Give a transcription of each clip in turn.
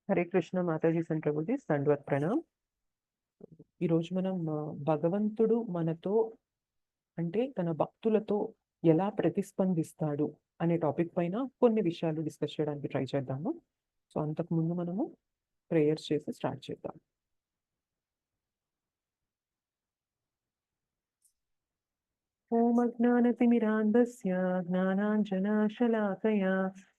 హరే కృష్ణ మాతాజీ సంప్రభుజీ దండవత్ ప్రణామ్. ఈరోజు మనం భగవంతుడు మనతో అంటే తన భక్తులతో ఎలా ప్రతిస్పందిస్తాడు అనే టాపిక్ పైన కొన్ని విషయాలు డిస్కస్ చేయడానికి ట్రై చేద్దాము. సో అంతకు ముందు మనము ప్రేయర్స్ చేసి స్టార్ట్ చేద్దాం. ఓం అజ్ఞానతిమిరాంధస్య జ్ఞానాంజనశలాకయా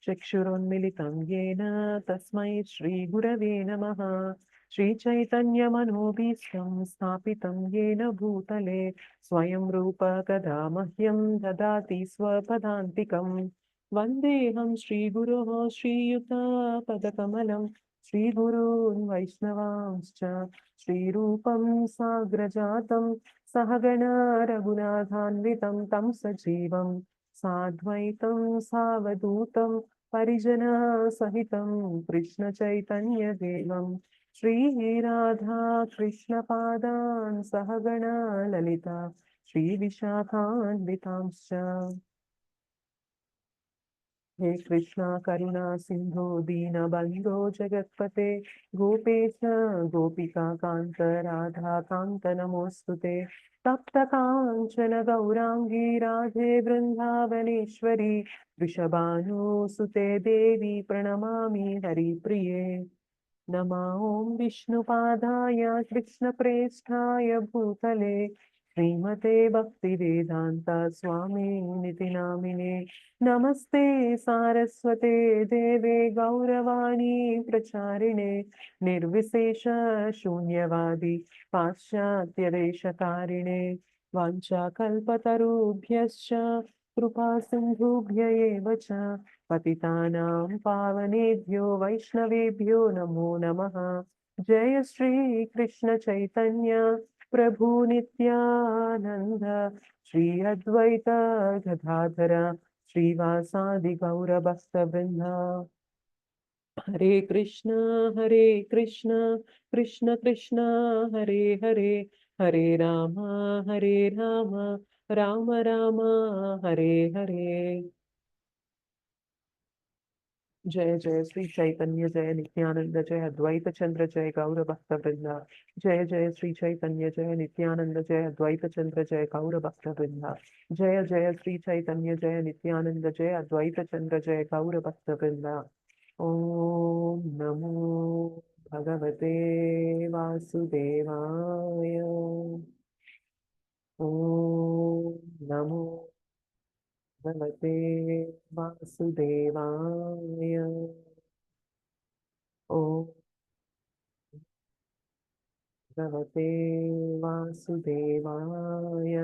చక్షురున్మిలితం యేన తస్మై శ్రీగురవే నమః. శ్రీచైతన్యమనోభీష్టం స్థాపితం యేన భూతలే స్వయం రూప కదా మహ్యం దదాతి స్వపదాంతికం. వందేహం శ్రీగురోః శ్రీయుతపదకమలం శ్రీగురూన్ వైష్ణవాంశ్చ శ్రీరూపం సాగ్రజాతం सहगण रघुनाथान्वितं तं सजीवं साद्वैतं सावधूतं परिजनसहितं कृष्णचैतन्यदेवं श्रीराधा कृष्णपादान् सहगण ललिता श्रीविशाखान्वितांश्च. हे कृष्णा करुणा सिंधु दीनबंधो जगत्पते गोपेश गोपिका कांत राधा कांत नमोस्तुते. तप्त कांचन गौरांगी राधे वृंदावनेश्वरी वृषभानुसुते देवी प्रणमामि हरिप्रिये. नमः ओं विष्णुपादाय कृष्णप्रेष्ठाय भूतले श्रीमते भक्तिवेदांत स्वामिनिति नामिने. नमस्ते सारस्वते देवे गौरवाणी प्रचारिणे निर्विशेष शून्यवादी पाश्चात्यदेशकारिणे वाञ्छाकल्पतरुभ्यश्च कृपा सिन्धुभ्य एव च पतितानां पावनेभ्यो वैष्णवेभ्यो नमो नमः. जय श्री कृष्ण चैतन्य प्रभु नित्यानंद श्री अद्वैत गदाधर श्रीवासादि गौर भक्तवृंद. हरे कृष्ण कृष्ण कृष्ण हरे हरे हरे राम राम राम हरे हरे. जय जय श्री चैतन्य जय नित्यानंद जय अद्वैत चंद्र जय गौर भक्त वृंदा. जय जय श्री चैतन्य जय नित्यानंद जय अद्वैत चंद्र जय गौर भक्त वृंदा. जय जय श्री चैतन्य जय नित्यानंद जय अद्वैत चंद्र जय गौर भक्त वृंदा. ओम नमो भगवते वासुदेवाय. ओम नमो भगवते वासुदेवाय. ओम भगवते वासुदेवाय.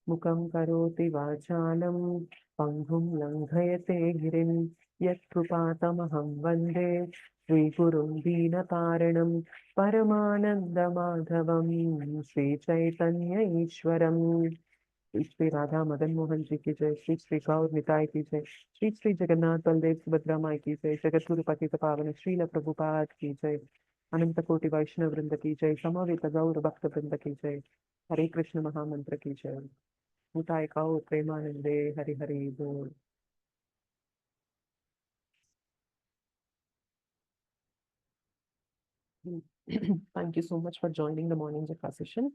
मुखं करोति वाचालं पङ्गुं लङ्घयते गिरिं यत्कृपातमहं वन्दे श्रीगुरुं दीनतारिणं परमानन्दमाधवं श्रीचैतन्य ईश्वरम्. श्री राधा मदन मोहन जी की जय. श्री श्री गौर निताय की जय. श्री श्री जगन्नाथ बलदेव सुभद्रा माई की जय. जगत गुरु पतित पावन श्रील प्रभुपाद की जय. अनंत कोटि वैष्णव वृंद की जय. समवेत गौर भक्त वृंद की जय. हरे कृष्ण महामंत्र की जय. निताय गौर प्रेमानंदे हरि हरि बोल. Thank you so much for joining the morning Japa session.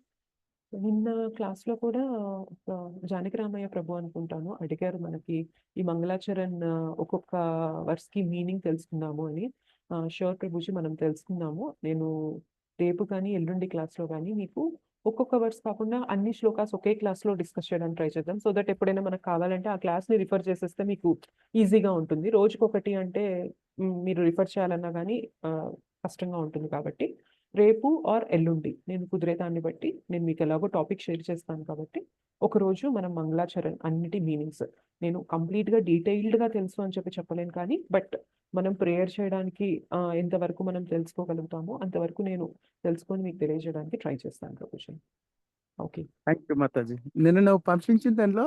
నిన్న క్లాస్లో కూడా జానకి రామయ్య ప్రభు అనుకుంటాను అడిగారు మనకి ఈ మంగళాచరణ్ ఒక్కొక్క వర్డ్స్కి మీనింగ్ తెలుసుకుందాము అని. షూర్ ప్రభుజీ మనం తెలుసుకుందాము. నేను రేపు కానీ ఎల్లుండి క్లాస్లో కానీ మీకు ఒక్కొక్క వర్డ్స్ కాకుండా అన్ని శ్లోకాస్ ఒకే క్లాస్లో డిస్కస్ చేయడానికి ట్రై చేద్దాం. సో దట్ ఎప్పుడైనా మనకు కావాలంటే ఆ క్లాస్ని రిఫర్ చేసేస్తే మీకు ఈజీగా ఉంటుంది. రోజుకొకటి అంటే మీరు రిఫర్ చేయాలన్నా కానీ కష్టంగా ఉంటుంది. కాబట్టి రేపు ఆర్ ఎల్లుండి నేను కుదిరే దాన్ని బట్టి నేను మీకు ఎలాగో టాపిక్ షేర్ చేస్తాను. కాబట్టి ఒకరోజు మనం మంగళాచరణ్ అన్నిటి మీనింగ్స్ నేను కంప్లీట్గా డీటెయిల్డ్గా తెలుసు అని చెప్పలేను, కానీ బట్ మనం ప్రేయర్ చేయడానికి ఎంతవరకు మనం తెలుసుకోగలుగుతామో అంతవరకు నేను తెలుసుకొని మీకు తెలియజేయడానికి ట్రై చేస్తాను Prabhuji. Okay, thank you Mataji. నిన్న నువ్వు పంపించిన దానిలో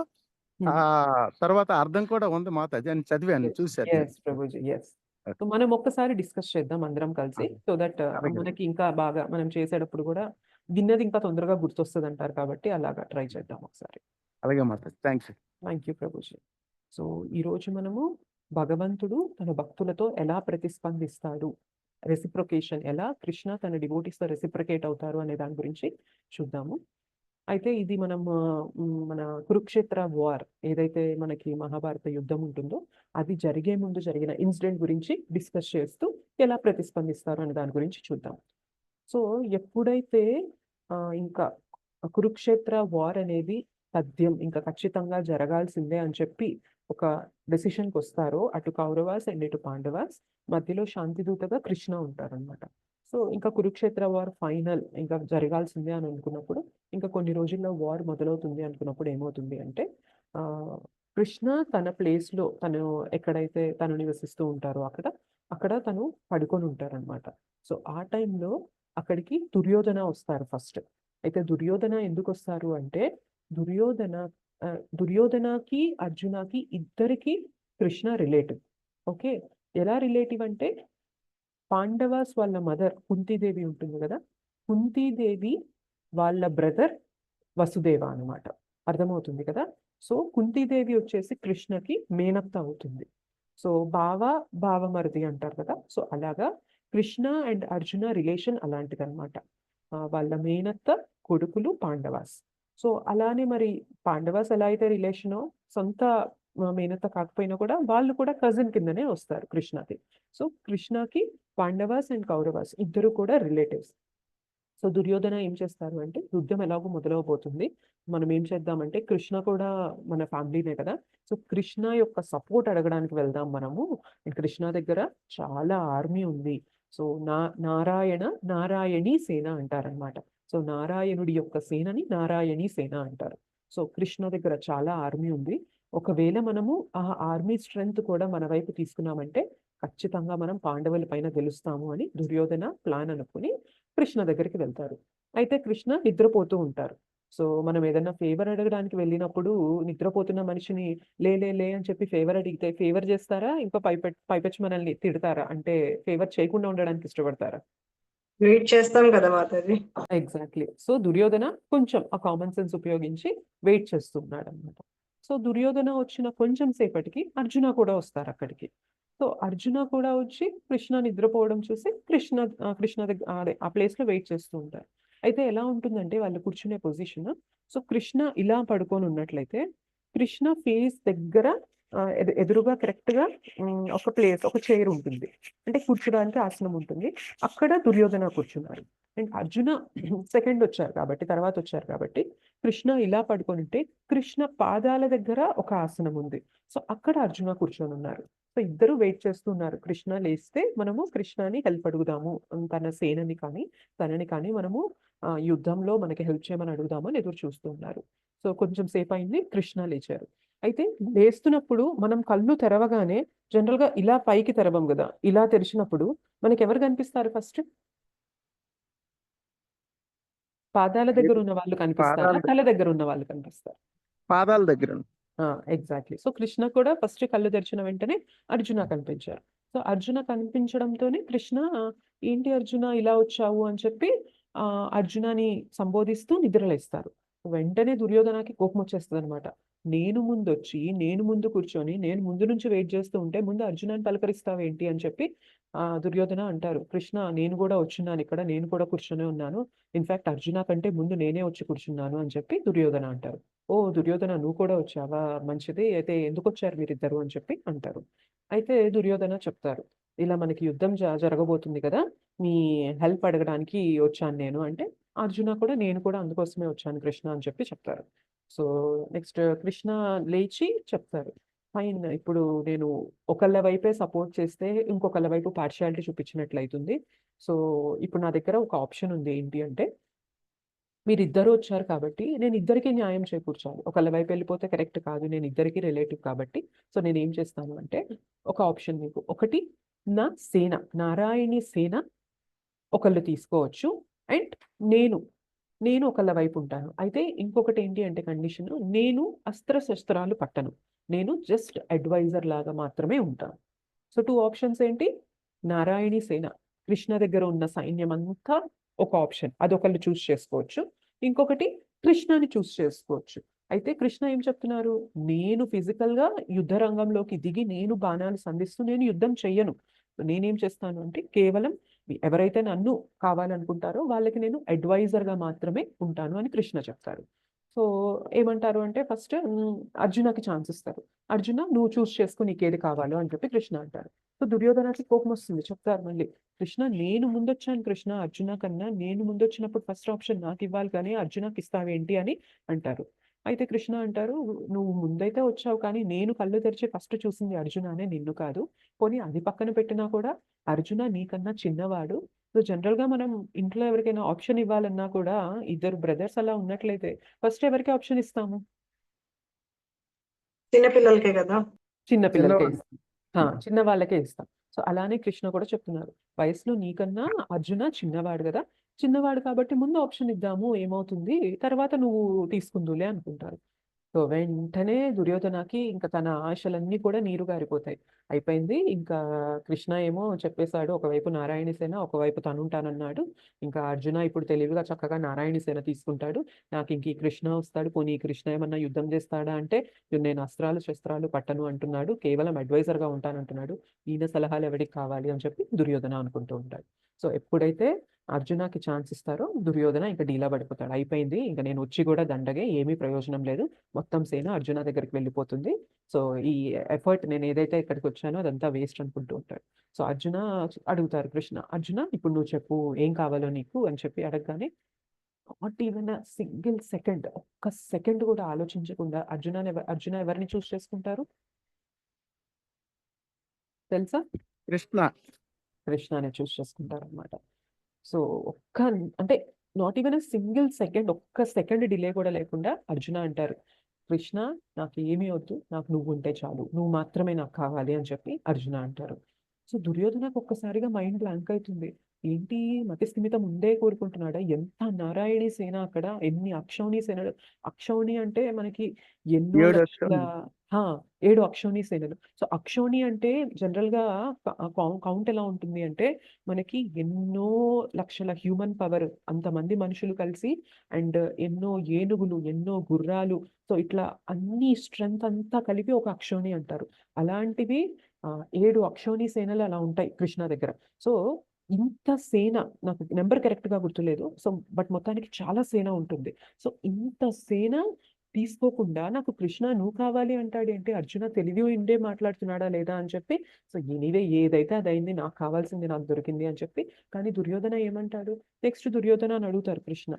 తర్వాత అర్థం కూడా ఉంది మాతాజీ అని చదివాను, చూశాను. ప్రభుజీ ఎస్. సో మనం ఒక్కసారి డిస్కస్ చేద్దాం అందరం కలిసి. సో దట్ మనకి ఇంకా బాగా మనం చేసేటప్పుడు కూడా విన్నది ఇంకా తొందరగా గుర్తొస్తుంది అంటారు. కాబట్టి అలాగా ట్రై చేద్దాం ఒకసారి. అలాగే Mataji, thanks. Thank you Prabhuji. So ఈరోజు మనము భగవంతుడు తన భక్తులతో ఎలా ప్రతిస్పందిస్తాడు రెసిప్రొకేషన్, ఎలా కృష్ణ తన డివోటీస్తో రెసిప్రకేట్ అవుతారు అనే దాని గురించి చూద్దాము. అయితే ఇది మనం మన కురుక్షేత్ర వార్ ఏదైతే మనకి మహాభారత యుద్ధం ఉంటుందో అది జరిగే ముందు జరిగిన ఇన్సిడెంట్ గురించి డిస్కస్ చేస్తూ ఎలా ప్రతిస్పందిస్తారు అనే దాని గురించి చూద్దాం. సో ఎప్పుడైతే ఇంకా కురుక్షేత్ర వార్ అనేది తథ్యం, ఇంకా ఖచ్చితంగా జరగాల్సిందే అని చెప్పి ఒక డెసిషన్కి వస్తారో అటు కౌరవాస్ అండ్ ఇటు పాండవాస్, మధ్యలో శాంతిదూతగా కృష్ణ ఉంటారనమాట. సో ఇంకా కురుక్షేత్ర వార్ ఫైనల్, ఇంకా జరగాల్సిందే అని అనుకున్నప్పుడు, ఇంకా కొన్ని రోజుల్లో వార్ మొదలవుతుంది అనుకున్నప్పుడు ఏమవుతుంది అంటే కృష్ణ తన ప్లేస్లో తను ఎక్కడైతే తను నివసిస్తూ ఉంటారో అక్కడ తను పడుకొని ఉంటారనమాట. సో ఆ టైంలో అక్కడికి దుర్యోధన వస్తారు ఫస్ట్. అయితే దుర్యోధన ఎందుకు వస్తారు అంటే దుర్యోధనకి అర్జునకి ఇద్దరికి కృష్ణ రిలేటివ్. ఓకే, ఎలా రిలేటివ్ అంటే పాండవాస్ వాళ్ళ మదర్ కుంతీదేవి ఉంటుంది కదా, కుంతీదేవి వాళ్ళ బ్రదర్ వసుదేవ అనమాట. అర్థమవుతుంది కదా. సో కుంతీదేవి వచ్చేసి కృష్ణకి మేనత్త అవుతుంది. సో బావమరిది అంటారు కదా. సో అలాగా కృష్ణ అండ్ అర్జున రిలేషన్ అలాంటిదన్నమాట. వాళ్ళ మేనత్త కొడుకులు పాండవాస్. సో అలానే మరి పాండవాస్ ఎలా అయితే రిలేషనో, సొంత మేనత్త కాకపోయినా కూడా వాళ్ళు కూడా కజిన్ కిందనే వస్తారు కృష్ణకి. సో కృష్ణకి పాండవాస్ అండ్ కౌరవాస్ ఇద్దరు కూడా రిలేటివ్స్. సో దుర్యోధన ఏం చేస్తారు అంటే, యుద్ధం ఎలాగో మొదలవబోతుంది, మనం ఏం చేద్దామంటే కృష్ణ కూడా మన ఫ్యామిలీనే కదా, సో కృష్ణ యొక్క సపోర్ట్ అడగడానికి వెళ్దాం మనము. కృష్ణ దగ్గర చాలా ఆర్మీ ఉంది. సో నారాయణి సేన అంటారనమాట. సో నారాయణుడి యొక్క సేనని నారాయణి సేన అంటారు. సో కృష్ణ దగ్గర చాలా ఆర్మీ ఉంది. ఒకవేళ మనము ఆ ఆర్మీ స్ట్రెంగ్త్ కూడా మన వైపు తీసుకున్నామంటే ఖచ్చితంగా మనం పాండవుల పైన గెలుస్తాము అని దుర్యోధన ప్లాన్ అనుకుని కృష్ణ దగ్గరికి వెళ్తారు. అయితే కృష్ణ నిద్రపోతూ ఉంటారు. సో మనం ఏదైనా ఫేవర్ అడగడానికి వెళ్ళినప్పుడు నిద్రపోతున్న మనిషిని లే లే లే అని చెప్పి ఫేవర్ అడిగితే ఫేవర్ చేస్తారా, ఇంకా పైపెచ్చి మనల్ని తిడతారా? అంటే ఫేవర్ చేయకుండా ఉండడానికి ఇష్టపడతారా? వెయిట్ చేస్తాం కదా మాతాజీ. ఎగ్జాక్ట్లీ. సో దుర్యోధన కొంచెం ఆ కామన్ సెన్స్ ఉపయోగించి వెయిట్ చేస్తున్నాడు అనమాట. సో దుర్యోధన వచ్చిన కొంచెం సేపటికి అర్జున కూడా వస్తారు అక్కడికి. సో అర్జున కూడా వచ్చి కృష్ణ నిద్రపోవడం చూసి కృష్ణ దగ్గర అదే ఆ ప్లేస్ లో వెయిట్ చేస్తూ ఉంటారు. అయితే ఎలా ఉంటుందంటే వాళ్ళు కూర్చునే పొజిషన్, సో కృష్ణ ఇలా పడుకొని ఉన్నట్లయితే కృష్ణ ఫేస్ దగ్గర ఎదురుగా కరెక్ట్ గా ఒక చైర్ ఉంటుంది, అంటే కూర్చోడానికి ఆసనం ఉంటుంది. అక్కడ దుర్యోధన కూర్చున్నారు. అండ్ అర్జున సెకండ్ వచ్చారు కాబట్టి, తర్వాత వచ్చారు కాబట్టి కృష్ణ ఇలా పడుకొని ఉంటే కృష్ణ పాదాల దగ్గర ఒక ఆసనం ఉంది. సో అక్కడ అర్జున కూర్చొని ఉన్నారు. సో ఇద్దరు వెయిట్ చేస్తున్నారు, కృష్ణ లేస్తే మనము కృష్ణని హెల్ప్ అడుగుదాము, తన సేనని కానీ తనని కానీ మనము యుద్ధంలో మనకి హెల్ప్ చేయమని అడుగుదాము అని ఎదురు చూస్తున్నారు. సో కొంచెం సేపు అయింది, కృష్ణ లేచారు. అయితే లేస్తున్నప్పుడు మనం కళ్ళు తెరవగానే జనరల్ గా ఇలా పైకి తెరవం కదా, ఇలా తెరిచినప్పుడు మనకి ఎవరు కనిపిస్తారు ఫస్ట్? పాదాల దగ్గర ఉన్న వాళ్ళు కనిపిస్తారా, తల దగ్గర ఉన్న వాళ్ళు కనిపిస్తారు? పాదాల దగ్గర. ఎగ్జాక్ట్లీ. సో కృష్ణ కూడా ఫస్ట్ కళ్ళు తెరిచిన వెంటనే అర్జున కనిపించారు. సో అర్జున కనిపించడంతోనే కృష్ణ ఏంటి అర్జున ఇలా వచ్చావు అని చెప్పి అర్జునని సంబోధిస్తూ నిద్రలేస్తారు. వెంటనే దుర్యోధనకి కోపం వచ్చేస్తుంది అనమాట. నేను ముందు కూర్చొని నేను ముందు నుంచి వెయిట్ చేస్తూ ఉంటే ముందు అర్జునాన్ని పలకరిస్తావేంటి అని చెప్పి దుర్యోధన అంటారు. కృష్ణ నేను కూడా వచ్చున్నాను ఇక్కడ, నేను కూడా కూర్చొని ఉన్నాను, ఇన్ఫాక్ట్ అర్జున కంటే ముందు నేనే వచ్చి కూర్చున్నాను అని చెప్పి దుర్యోధన అంటారు. ఓ దుర్యోధన నువ్వు కూడా వచ్చావా, మంచిది, అయితే ఎందుకు వచ్చారు మీరిద్దరు అని చెప్పి అంటారు. అయితే దుర్యోధన చెప్తారు, ఇలా మనకి యుద్ధం జరగబోతుంది కదా, మీ హెల్ప్ అడగడానికి వచ్చాను నేను అంటే, అర్జున కూడా నేను కూడా అందుకోసమే వచ్చాను కృష్ణ అని చెప్పి చెప్తారు. సో నెక్స్ట్ కృష్ణ లేచి చెప్తారు, ఫైన్, ఇప్పుడు నేను ఒకళ్ళ వైపే సపోర్ట్ చేస్తే ఇంకొకళ్ళ వైపు పార్షియాలిటీ చూపించినట్లయితుంది. సో ఇప్పుడు నా దగ్గర ఒక ఆప్షన్ ఉంది, ఏంటి అంటే మీరిద్దరు వచ్చారు కాబట్టి నేను ఇద్దరికి న్యాయం చేకూర్చాలి. ఒకళ్ళ వైపు వెళ్ళిపోతే కరెక్ట్ కాదు, నేను ఇద్దరికి రిలేటివ్ కాబట్టి. సో నేను ఏం చేస్తాను అంటే ఒక ఆప్షన్ మీకు, ఒకటి నా సేన నారాయణి సేన ఒకళ్ళు తీసుకోవచ్చు, అండ్ నేను ఒకళ్ళ వైపు ఉంటాను. అయితే ఇంకొకటి ఏంటి అంటే కండిషన్, నేను అస్త్రశస్త్రాలు పట్టను, నేను జస్ట్ అడ్వైజర్ లాగా మాత్రమే ఉంటాను. సో 2 ఆప్షన్స్ ఏంటి, నారాయణి సేన కృష్ణ దగ్గర ఉన్న సైన్యం అంతా ఒక ఆప్షన్, అదొకళ్ళు చూస్ చేసుకోవచ్చు. ఇంకొకటి కృష్ణని చూస్ చేసుకోవచ్చు. అయితే కృష్ణ ఏం చెప్తున్నారు, నేను ఫిజికల్ గా యుద్ధ రంగంలోకి దిగి నేను బాణాలు సంధిస్తూ నేను యుద్ధం చెయ్యను, నేనేం చేస్తాను అంటే కేవలం ఎవరైతే నన్ను కావాలనుకుంటారో వాళ్ళకి నేను అడ్వైజర్గా మాత్రమే ఉంటాను అని కృష్ణ చెప్తారు. సో ఏమంటారు అంటే ఫస్ట్ అర్జునకి ఛాన్స్ ఇస్తారు. అర్జున నువ్వు చూస్ చేసుకో నీకేది కావాలో అని చెప్పి కృష్ణ అంటారు. సో దుర్యోధనకి కోపం వస్తుంది. చెప్తారు మళ్ళీ, కృష్ణ నేను ముందొచ్చాను కృష్ణ, అర్జున కన్నా నేను ముందొచ్చినప్పుడు ఫస్ట్ ఆప్షన్ నాకు ఇవ్వాలి కానీ అర్జునకి ఇస్తావేంటి అని అంటారు. అయితే కృష్ణ అంటారు, నువ్వు ముందైతే వచ్చావు కానీ నేను కళ్ళు తెరిచి ఫస్ట్ చూసింది అర్జుననే, నిన్ను కాదు. పోనీ అది పక్కన పెట్టినా కూడా అర్జున నీకన్నా చిన్నవాడు. సో జనరల్ గా మనం ఇంట్లో ఎవరికైనా ఆప్షన్ ఇవ్వాలన్నా కూడా ఇద్దరు బ్రదర్స్ అలా ఉన్నట్లయితే ఫస్ట్ ఎవరికి ఆప్షన్ ఇస్తాము? చిన్నపిల్లలకే కదా. చిన్న పిల్లలకే చిన్నవాడు. ఇస్తాం. చిన్న వాళ్ళకే ఇస్తాం. సో అలానే కృష్ణ కూడా చెప్తున్నారు, వయసులో నీకన్నా అర్జున చిన్నవాడు కదా, చిన్నవాడు కాబట్టి ముందు ఆప్షన్ ఇద్దాము ఏమవుతుంది, తర్వాత నువ్వు తీసుకుందులే అనుకుంటారు. సో వెంటనే దుర్యోధనకి ఇంకా తన ఆశలన్నీ కూడా నీరు గారిపోతాయి. అయిపోయింది ఇంకా, కృష్ణ ఏమో చెప్పేశాడు, ఒకవైపు నారాయణ సేన ఒకవైపు తనుంటానన్నాడు. ఇంకా అర్జున ఇప్పుడు తెలివిగా చక్కగా నారాయణ సేన తీసుకుంటాడు. నాకు ఇంక ఈ కృష్ణ వస్తాడు, పోనీ ఈ కృష్ణ ఏమన్నా యుద్ధం చేస్తాడా అంటే నేను అస్త్రాలు శస్త్రాలు పట్టను అంటున్నాడు, కేవలం అడ్వైజర్గా ఉంటానంటున్నాడు. ఈయన సలహాలు ఎవరికి కావాలి అని చెప్పి దుర్యోధన అనుకుంటూ ఉంటాడు. సో ఎప్పుడైతే అర్జునకి ఛాన్స్ ఇస్తారో దుర్యోధన ఇంకా డీలా పడిపోతాడు. అయిపోయింది ఇంకా నేను వచ్చి కూడా దండగే, ఏమీ ప్రయోజనం లేదు, మొత్తం సేన అర్జున దగ్గరికి వెళ్ళిపోతుంది. సో ఈ ఎఫర్ట్ నేను ఏదైతే ఇక్కడికి వచ్చానో అదంతా వేస్ట్ అనుకుంటూ ఉంటాడు. సో అర్జున అడుగుతారు కృష్ణ, అర్జున ఇప్పుడు నువ్వు చెప్పు ఏం కావాలో నీకు అని చెప్పి అడగగానే నాట్ ఈవెన్ సింగిల్ సెకండ్, ఒక్క సెకండ్ కూడా ఆలోచించకుండా అర్జున ఎవరిని చూస్ చేసుకుంటారు తెలుసా? కృష్ణ. కృష్ణని చూస్ చేసుకుంటారు అనమాట. సో ఒక్క అంటే నాట్ ఈవెన్ సింగిల్ సెకండ్, ఒక్క సెకండ్ డిలే కూడా లేకుండా అర్జున అంటారు, కృష్ణ నాకు ఏమీ వద్దు, నాకు నువ్వు ఉంటే చాలు, నువ్వు మాత్రమే నాకు కావాలి అని చెప్పి అర్జున అంటారు. సో దుర్యోధనకు ఒక్కసారిగా మైండ్ బ్లాంక్ అవుతుంది. ఏంటి మతి స్థిమితం ముందే కోరుకుంటున్నాడా? ఎంత నారాయణి సేన అక్కడ, ఎన్ని అక్షౌణి సేనలు. అక్షౌణి అంటే మనకి ఎన్నో 7 లక్షల అక్షరాలు. 7 అక్షౌణి సేనలు. సో అక్షౌణి అంటే జనరల్ గా కౌంట్ ఎలా ఉంటుంది అంటే మనకి ఎన్నో లక్షల హ్యూమన్ పవర్, అంతమంది మనుషులు కలిసి, అండ్ ఎన్నో ఏనుగులు, ఎన్నో గుర్రాలు, సో ఇట్లా అన్ని స్ట్రెంగ్త్ అంతా కలిపి ఒక అక్షౌణి అంటారు. అలాంటివి 7 అక్షౌణి సేనలు అలా ఉంటాయి కృష్ణ దగ్గర. సో ఇంత సేన, నాకు నెంబర్ కరెక్ట్ గా గుర్తులేదు, సో బట్ మొత్తానికి చాలా సేన ఉంటుంది. సో ఇంత సేన తీసుకోకుండా నాకు కృష్ణ నువ్వు కావాలి అంటాడు ఏంటి, అర్జున తెలివి ఉండే మాట్లాడుతున్నాడా లేదా అని చెప్పి. సో ఎనీవే ఏదైతే అదైంది, నాకు కావాల్సింది నాకు దొరికింది అని చెప్పి. కానీ దుర్యోధన ఏమంటాడు, నెక్స్ట్ దుర్యోధన అని అడుగుతారు కృష్ణ,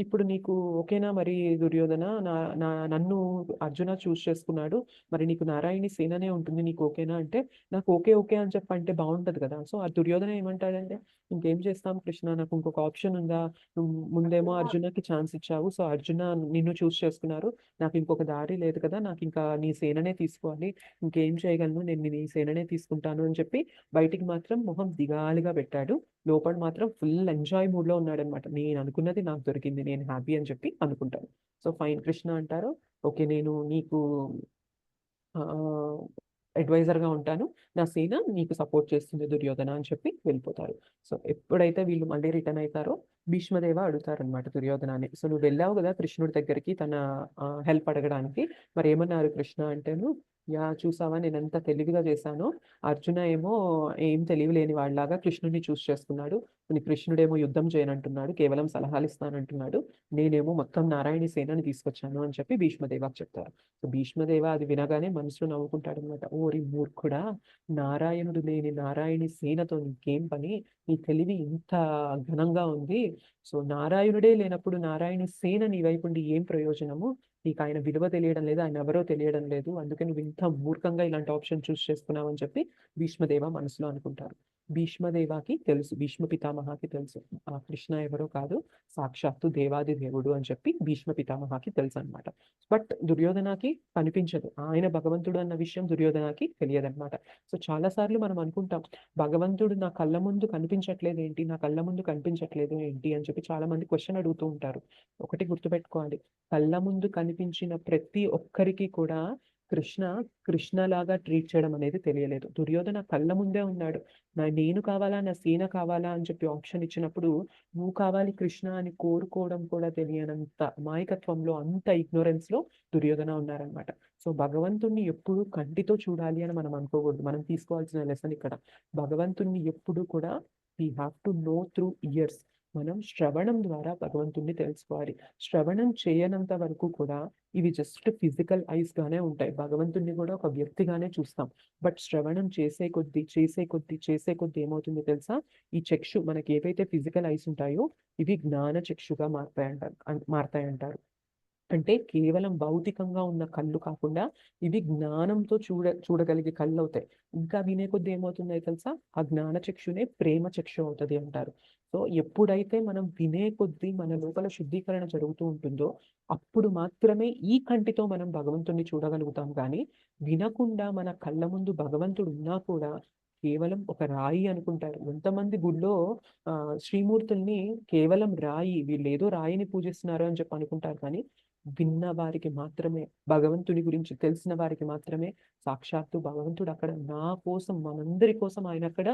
ఇప్పుడు నీకు ఓకేనా మరి దుర్యోధన, నన్ను అర్జున చూస్ చేసుకున్నాడు, మరి నీకు నారాయణి సేననే ఉంటుంది, నీకు ఓకేనా అంటే, నాకు ఓకే ఓకే అని చెప్పంటే బాగుంటది కదా. సో ఆ దుర్యోధన ఏమంటాడంటే, ఇంకేం చేస్తాం కృష్ణ, నాకు ఇంకొక ఆప్షన్ ఉందా, నువ్వు ముందేమో అర్జునకి ఛాన్స్ ఇచ్చావు, సో అర్జున నిన్ను చూస్ చేసుకున్నారు, నాకు ఇంకొక దారి లేదు కదా, నాకు ఇంకా నీ సేననే తీసుకోవాలి, ఇంకేం చేయగలను, నేను నీ సేననే తీసుకుంటాను అని చెప్పి బయటికి మాత్రం మొహం దిగాలుగా పెట్టాడు. లోపల మాత్రం ఫుల్ ఎంజాయ్ మూడ్ లో ఉన్నాడు అనమాట. నేను అనుకున్నది నాకు దొరికింది, నేను హ్యాపీ అని చెప్పి అనుకుంటాను. సో ఫైన్, కృష్ణ అంటారు, ఓకే నేను నీకు అడ్వైజర్ గా ఉంటాను, నా సేన నీకు సపోర్ట్ చేస్తుంది దుర్యోధన అని చెప్పి వెళ్ళిపోతారు. సో ఎప్పుడైతే వీళ్ళు మళ్ళీ రిటర్న్ అవుతారో భీష్మదేవ అడుగుతారనమాట దుర్యోధనాన్ని, సో నువ్వు వెళ్ళావు కదా కృష్ణుడి దగ్గరికి తన హెల్ప్ అడగడానికి, మరి ఏమన్నారు కృష్ణ అంటేను, యా చూసావా నేను ఎంత తెలివిగా చేశానో, అర్జున ఏమో ఏం తెలివి లేని వాళ్ళలాగా కృష్ణుడిని చూస్ చేసుకున్నాడు, కృష్ణుడేమో యుద్ధం చేయనంటున్నాడు, కేవలం సలహాలు ఇస్తానంటున్నాడు, నేనేమో మొత్తం నారాయణి సేనని తీసుకొచ్చాను అని చెప్పి భీష్మదేవాకి చెప్తారు. సో భీష్మదేవ అది వినగానే మనసులో నవ్వుకుంటాడు అనమాట, ఓరి మూర్ఖుడా, నారాయణుడు లేని నారాయణి సేనతో నీకేం పని, నీ తెలివి ఇంత ఘనంగా ఉంది, సో నారాయణుడే లేనప్పుడు నారాయణి సేన నీ వైపు ఉండి ఏం ప్రయోజనము, నీకు ఆయన విలువ తెలియడం లేదు, ఆయన ఎవరో తెలియడం లేదు, అందుకే నువ్వు ఇంత మూర్ఖంగా ఇలాంటి ఆప్షన్ చూస్ చేసుకున్నావు అని చెప్పి భీష్మదేవ మనసులో అనుకుంటారు. భీష్మదేవాకి తెలుసు, భీష్మ పితామహాకి తెలుసు, ఆ కృష్ణ ఎవరో కాదు, సాక్షాత్తు దేవాది దేవుడు అని చెప్పి భీష్మ పితామహాకి తెలుసు అనమాట. బట్ దుర్యోధనకి కనిపించదు, ఆయన భగవంతుడు అన్న విషయం దుర్యోధనకి తెలియదన్నమాట. సో చాలా సార్లు మనం అనుకుంటాం, భగవంతుడు నా కళ్ళ ముందు కనిపించట్లేదు ఏంటి, నా కళ్ళ ముందు కనిపించట్లేదు ఏంటి అని చెప్పి చాలా మంది క్వశ్చన్ అడుగుతూ ఉంటారు. ఒకటి గుర్తుపెట్టుకోవాలి, కళ్ళ ముందు కనిపించిన ప్రతి ఒక్కరికి కూడా కృష్ణలాగా ట్రీట్ చేయడం అనేది తెలియలేదు. దుర్యోధన కళ్ళ ముందే ఉన్నాడు, నేను కావాలా నా సేన కావాలా అని చెప్పి ఆప్షన్ ఇచ్చినప్పుడు నువ్వు కావాలి కృష్ణ అని కోరుకోవడం కూడా తెలియనంత అమాయకత్వంలో, అంత ఇగ్నోరెన్స్ లో దుర్యోధన ఉన్నారనమాట. సో భగవంతుణ్ణి ఎప్పుడు కంటితో చూడాలి అని మనం అనుకోకూడదు. మనం తీసుకోవాల్సిన లెసన్ ఇక్కడ, భగవంతుణ్ణి ఎప్పుడు కూడా we have to know through years. మనం శ్రవణం ద్వారా భగవంతుణ్ణి తెలుసుకోవాలి. శ్రవణం చేయనంత వరకు కూడా ఇవి జస్ట్ ఫిజికల్ ఐస్ గానే ఉంటాయి. భగవంతుణ్ణి కూడా ఒక వ్యక్తిగానే చూస్తాం. బట్ శ్రవణం చేసే కొద్దీ ఏమవుతుందో తెలుసా? ఈ చక్షు మనకి ఏవైతే ఫిజికల్ ఐస్ ఉంటాయో ఇవి జ్ఞాన చక్షుగా మారతాయంటారు. అంటే కేవలం భౌతికంగా ఉన్న కళ్ళు కాకుండా ఇవి జ్ఞానంతో చూడగలిగే కళ్ళు అవుతాయి. ఇంకా వినే కొద్దీ ఏమవుతుందో తెలుసా? ఆ జ్ఞాన చక్షునే ప్రేమ చక్షు అవుతుంది అంటారు. సో ఎప్పుడైతే మనం వినే కొద్దీ మన లోపల శుద్ధీకరణ జరుగుతూ ఉంటుందో అప్పుడు మాత్రమే ఈ కంటితో మనం భగవంతుణ్ణి చూడగలుగుతాం. కానీ వినకుండా మన కళ్ళ ముందు భగవంతుడు ఉన్నా కూడా కేవలం ఒక రాయి అనుకుంటారు. ఎంతమంది గుళ్ళో శ్రీమూర్తుల్ని కేవలం రాయి, వీళ్ళు ఏదో రాయిని పూజిస్తున్నారు అని చెప్పి అనుకుంటారు. కానీ విన్న వారికి మాత్రమే, భగవంతుడి గురించి తెలిసిన వారికి మాత్రమే సాక్షాత్తు భగవంతుడు అక్కడ నా కోసం, మనందరి కోసం ఆయన అక్కడ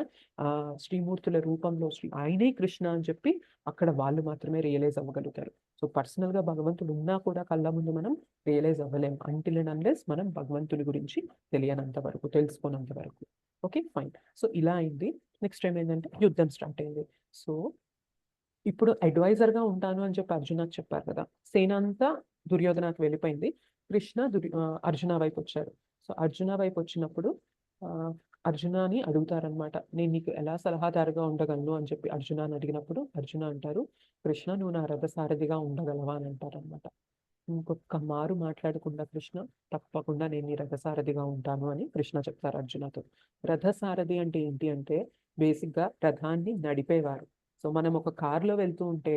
శ్రీమూర్తుల రూపంలో ఆయనే కృష్ణ అని చెప్పి అక్కడ వాళ్ళు మాత్రమే రియలైజ్ అవ్వగలుగుతారు. సో పర్సనల్ గా భగవంతుడు ఉన్నా కూడా కళ్ళ ముందు మనం రియలైజ్ అవ్వలేం అంటిల్ అండ్ అన్లెస్ మనం భగవంతుడి గురించి తెలియనంత వరకు, తెలుసుకోనంత వరకు. Okay, fine. సో ఇలా అయింది. నెక్స్ట్ టైం ఏంటంటే యుద్ధం స్టార్ట్ అయింది. సో ఇప్పుడు అడ్వైజర్ గా ఉంటాను అని చెప్పి అర్జునకు చెప్పారు కదా. సేన అంతా దుర్యోధనకు వెళ్ళిపోయింది. కృష్ణ అర్జున వైపు వచ్చారు. సో అర్జున వైపు వచ్చినప్పుడు అర్జునాని అడుగుతారనమాట, నేను నీకు ఎలా సలహాదారుగా ఉండగలను అని చెప్పి అర్జునాని అడిగినప్పుడు అర్జున అంటారు, కృష్ణ నువ్వు నా రథసారథిగా ఉండగలవా అని అంటారనమాట. ఇంకొక మారు మాట్లాడకుండా కృష్ణ, తప్పకుండా నేను నీ రథసారథిగా ఉంటాను అని కృష్ణ చెప్తారు అర్జునతో. రథసారథి అంటే ఏంటి అంటే బేసిక్గా రథాన్ని నడిపేవారు. సో మనం ఒక కారులో వెళ్తూ ఉంటే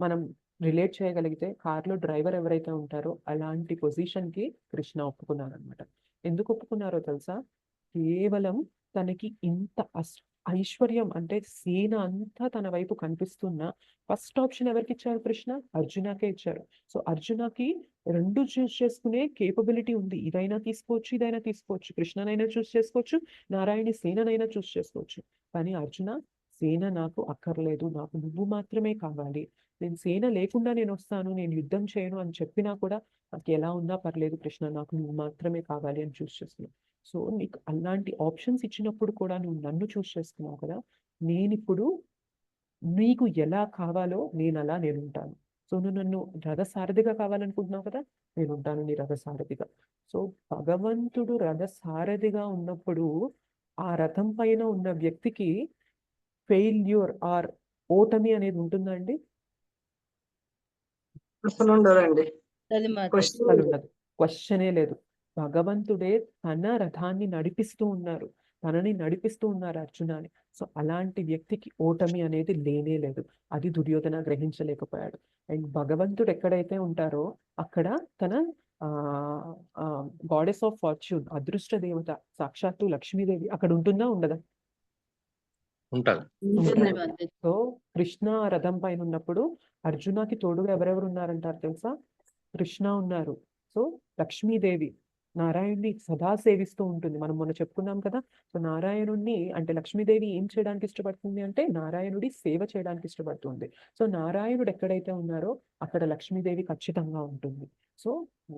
మనం రిలేట్ చేయగలిగితే కార్లో డ్రైవర్ ఎవరైతే ఉంటారో అలాంటి పొజిషన్కి కృష్ణ ఒప్పుకున్నారనమాట. ఎందుకు ఒప్పుకున్నారో తెలుసా? కేవలం తనకి ఇంత ఐశ్వర్యం అంటే సేన అంతా తన వైపు కనిపిస్తున్న ఫస్ట్ ఆప్షన్ ఎవరికి ఇచ్చారు? కృష్ణ అర్జునకే ఇచ్చారు. సో అర్జునకి రెండు చూస్ చేసుకునే కేపబిలిటీ ఉంది. ఇదైనా తీసుకోవచ్చు, ఇదైనా తీసుకోవచ్చు. కృష్ణనైనా చూస్ చేసుకోవచ్చు, నారాయణి సేననైనా చూస్ చేసుకోవచ్చు. కానీ అర్జున, సేన నాకు అక్కర్లేదు, నాకు నువ్వు మాత్రమే కావాలి. నేను సేన లేకుండా నేను వస్తాను, నేను యుద్ధం చేయను అని చెప్పినా కూడా నాకు ఎలా ఉన్నా పర్లేదు కృష్ణ, నాకు నువ్వు మాత్రమే కావాలి అని చూస్ చేస్తున్నాను. సో నీకు అలాంటి ఆప్షన్స్ ఇచ్చినప్పుడు కూడా నువ్వు నన్ను చూస్ చేసుకున్నావు కదా, నేను ఇప్పుడు నీకు ఎలా కావాలో నేను ఉంటాను. సో నువ్వు నన్ను రథసారథిగా కావాలనుకుంటున్నావు కదా, నేను ఉంటాను నీ రథసారథిగా. సో భగవంతుడు రథసారథిగా ఉన్నప్పుడు ఆ రథం పైన ఉన్న వ్యక్తికి ఫెయిల్యూర్ ఆర్ ఓటమి అనేది ఉంటుందా అండి? అసలు ఉండదండి. అసలు ఉండదు, క్వశ్చనే లేదు. భగవంతుడే తన రథాన్ని నడిపిస్తూ ఉన్నారు, తనని నడిపిస్తూ ఉన్నారు అర్జునాని. సో అలాంటి వ్యక్తికి ఓటమి అనేది లేనే లేదు. అది దుర్యోధన గ్రహించలేకపోయాడు. అండ్ భగవంతుడు ఎక్కడైతే ఉంటారో అక్కడ తన గాడెస్ ఆఫ్ ఫార్చ్యూన్, అదృష్ట దేవత సాక్షాత్తు లక్ష్మీదేవి అక్కడ ఉంటుందా, ఉండదా? ఉంటారు. సో కృష్ణ రథం పైన ఉన్నప్పుడు అర్జునకి తోడుగా ఎవరెవరు ఉన్నారంటారు తెలుసా? కృష్ణ ఉన్నారు. సో లక్ష్మీదేవి నారాయణుడిని సదా సేవిస్తూ ఉంటుంది. మనం మొన్న చెప్పుకున్నాం కదా. సో నారాయణుడిని అంటే లక్ష్మీదేవి ఏం చేయడానికి ఇష్టపడుతుంది అంటే నారాయణుడి సేవ చేయడానికి ఇష్టపడుతుంది. సో నారాయణుడు ఎక్కడైతే ఉన్నారో అక్కడ లక్ష్మీదేవి ఖచ్చితంగా ఉంటుంది. So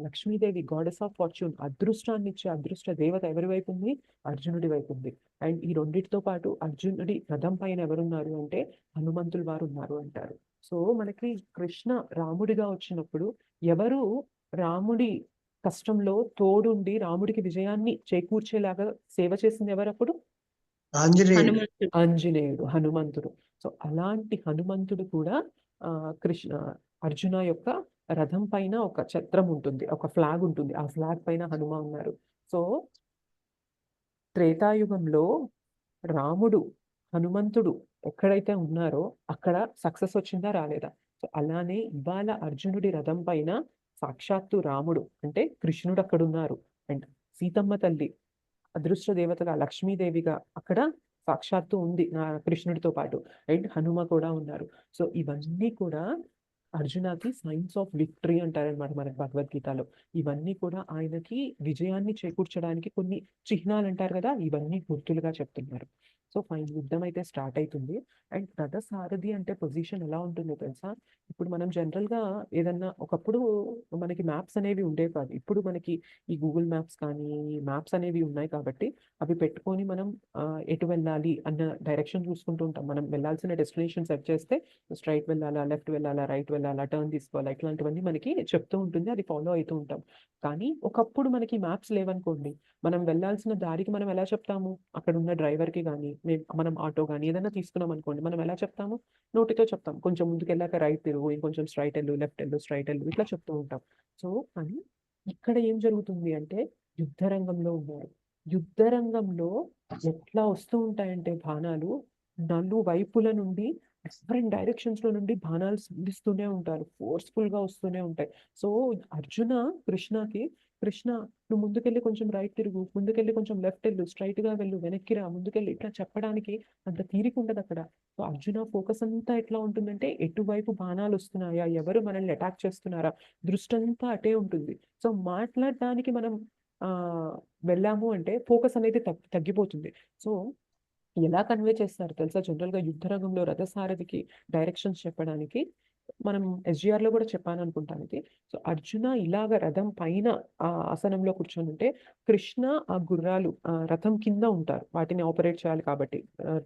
Lakshmidevi goddess of fortune, అదృష్టాన్ని ఇచ్చే అదృష్ట దేవత ఎవరి వైపు ఉంది? అర్జునుడి వైపు ఉంది. అండ్ ఈ రెండింటితో పాటు అర్జునుడి రథం పైన ఎవరున్నారు అంటే హనుమంతులు వారు ఉన్నారు అంటారు. సో మనకి కృష్ణ రాముడిగా వచ్చినప్పుడు ఎవరు రాముడి కష్టంలో తోడుండి రాముడికి విజయాన్ని చేకూర్చేలాగా సేవ చేసింది ఎవరప్పుడు? ఆంజనేయుడు, హనుమంతుడు. సో అలాంటి హనుమంతుడు కూడా అర్జున యొక్క రథం పైన ఒక ఛత్రం ఉంటుంది, ఒక ఫ్లాగ్ ఉంటుంది. ఆ ఫ్లాగ్ పైన హనుమ ఉన్నారు. సో త్రేతాయుగంలో రాముడు, హనుమంతుడు ఎక్కడైతే ఉన్నారో అక్కడ సక్సెస్ వచ్చిందా, రాలేదా? సో అలానే ఇవాళ అర్జునుడి రథం పైన సాక్షాత్తు రాముడు అంటే కృష్ణుడు అక్కడ ఉన్నారు. అండ్ సీతమ్మ తల్లి అదృష్ట దేవతగా లక్ష్మీదేవిగా అక్కడ సాక్షాత్తు ఉంది నా కృష్ణుడితో పాటు. అండ్ హనుమ కూడా ఉన్నారు. సో ఇవన్నీ కూడా అర్జునకి సైన్స్ ఆఫ్ విక్టరీ అంటారనమాట మనకి భగవద్గీతలో. ఇవన్నీ కూడా ఆయనకి విజయాన్ని చేకూర్చడానికి కొన్ని చిహ్నాలు అంటారు కదా, ఇవన్నీ గుర్తులుగా చెప్తున్నారు. సో ఫైన్, యుద్ధం అయితే స్టార్ట్ అవుతుంది. అండ్ రథసారథి అంటే పొజిషన్ ఎలా ఉంటుందో తెలుసా? ఇప్పుడు మనం జనరల్గా ఏదన్నా ఒకప్పుడు మనకి మ్యాప్స్ అనేవి ఉండేవి కాదు. ఇప్పుడు మనకి ఈ గూగుల్ మ్యాప్స్ కానీ మ్యాప్స్ అనేవి ఉన్నాయి కాబట్టి అవి పెట్టుకొని మనం ఎటు వెళ్ళాలి అన్న డైరెక్షన్ చూసుకుంటూ ఉంటాం. మనం వెళ్ళాల్సిన డెస్టినేషన్ సెట్ చేస్తే స్ట్రైట్ వెళ్ళాలా, లెఫ్ట్ వెళ్ళాలా, రైట్ వెళ్ళాలా, టర్న్ తీసుకోవాలా, ఇట్లాంటివన్నీ మనకి చెప్తూ ఉంటుంది. అది ఫాలో అవుతూ ఉంటాం. కానీ ఒకప్పుడు మనకి మ్యాప్స్ లేవనుకోండి, మనం వెళ్ళాల్సిన దారికి మనం ఎలా చెప్తాము? అక్కడ ఉన్న డ్రైవర్కి కానీ మనం ఆటో కానీ ఏదైనా తీసుకున్నాం అనుకోండి, మనం ఎలా చెప్తాము? నోటితో చెప్తాం. కొంచెం ముందుకు వెళ్ళాక రైట్ తిరుగు, ఇంకొంచెం స్ట్రైట్ వెళ్ళు, లెఫ్ట్ వెళ్ళు, స్ట్రైట్ వెళ్ళు, ఇట్లా చెప్తూ ఉంటాం. సో కానీ ఇక్కడ ఏం జరుగుతుంది అంటే యుద్ధ రంగంలో ఉన్నారు. యుద్ధ రంగంలో ఎట్లా వస్తూ ఉంటాయంటే బాణాలు నలువైపుల నుండి డిఫరెంట్ డైరెక్షన్స్ లో నుండి బాణాలు సంధిస్తూనే ఉంటారు. ఫోర్స్ఫుల్ గా వస్తూనే ఉంటాయి. సో అర్జున కృష్ణ నువ్వు ముందుకెళ్ళి కొంచెం రైట్ తిరుగు, ముందుకెళ్ళి కొంచెం లెఫ్ట్ వెళ్ళు, స్ట్రైట్ గా వెళ్ళు, వెనక్కి రా, ముందుకెళ్ళి, ఇట్లా చెప్పడానికి అంత తీరిక ఉండదు అక్కడ. సో అర్జున ఫోకస్ అంతా ఎట్లా ఉంటుందంటే ఎటువైపు బాణాలు వస్తున్నాయా, ఎవరు మనల్ని అటాక్ చేస్తున్నారా, దృష్టి అంతా అటే ఉంటుంది. సో మాట్లాడడానికి మనం ఆ వెళ్ళాము అంటే ఫోకస్ అనేది తగ్గిపోతుంది. సో ఎలా కన్వే చేస్తారు తెలుసా? జనరల్గా యుద్ధ రంగంలో రథసారథికి డైరెక్షన్స్ చెప్పడానికి మనం SGR లో కూడా చెప్పాను అనుకుంటాను ఇది. సో అర్జున ఇలాగ రథం పైన ఆసనంలో కూర్చొని ఉంటే కృష్ణ ఆ గుర్రాలు రథం కింద ఉంటారు. వాటిని ఆపరేట్ చేయాలి కాబట్టి,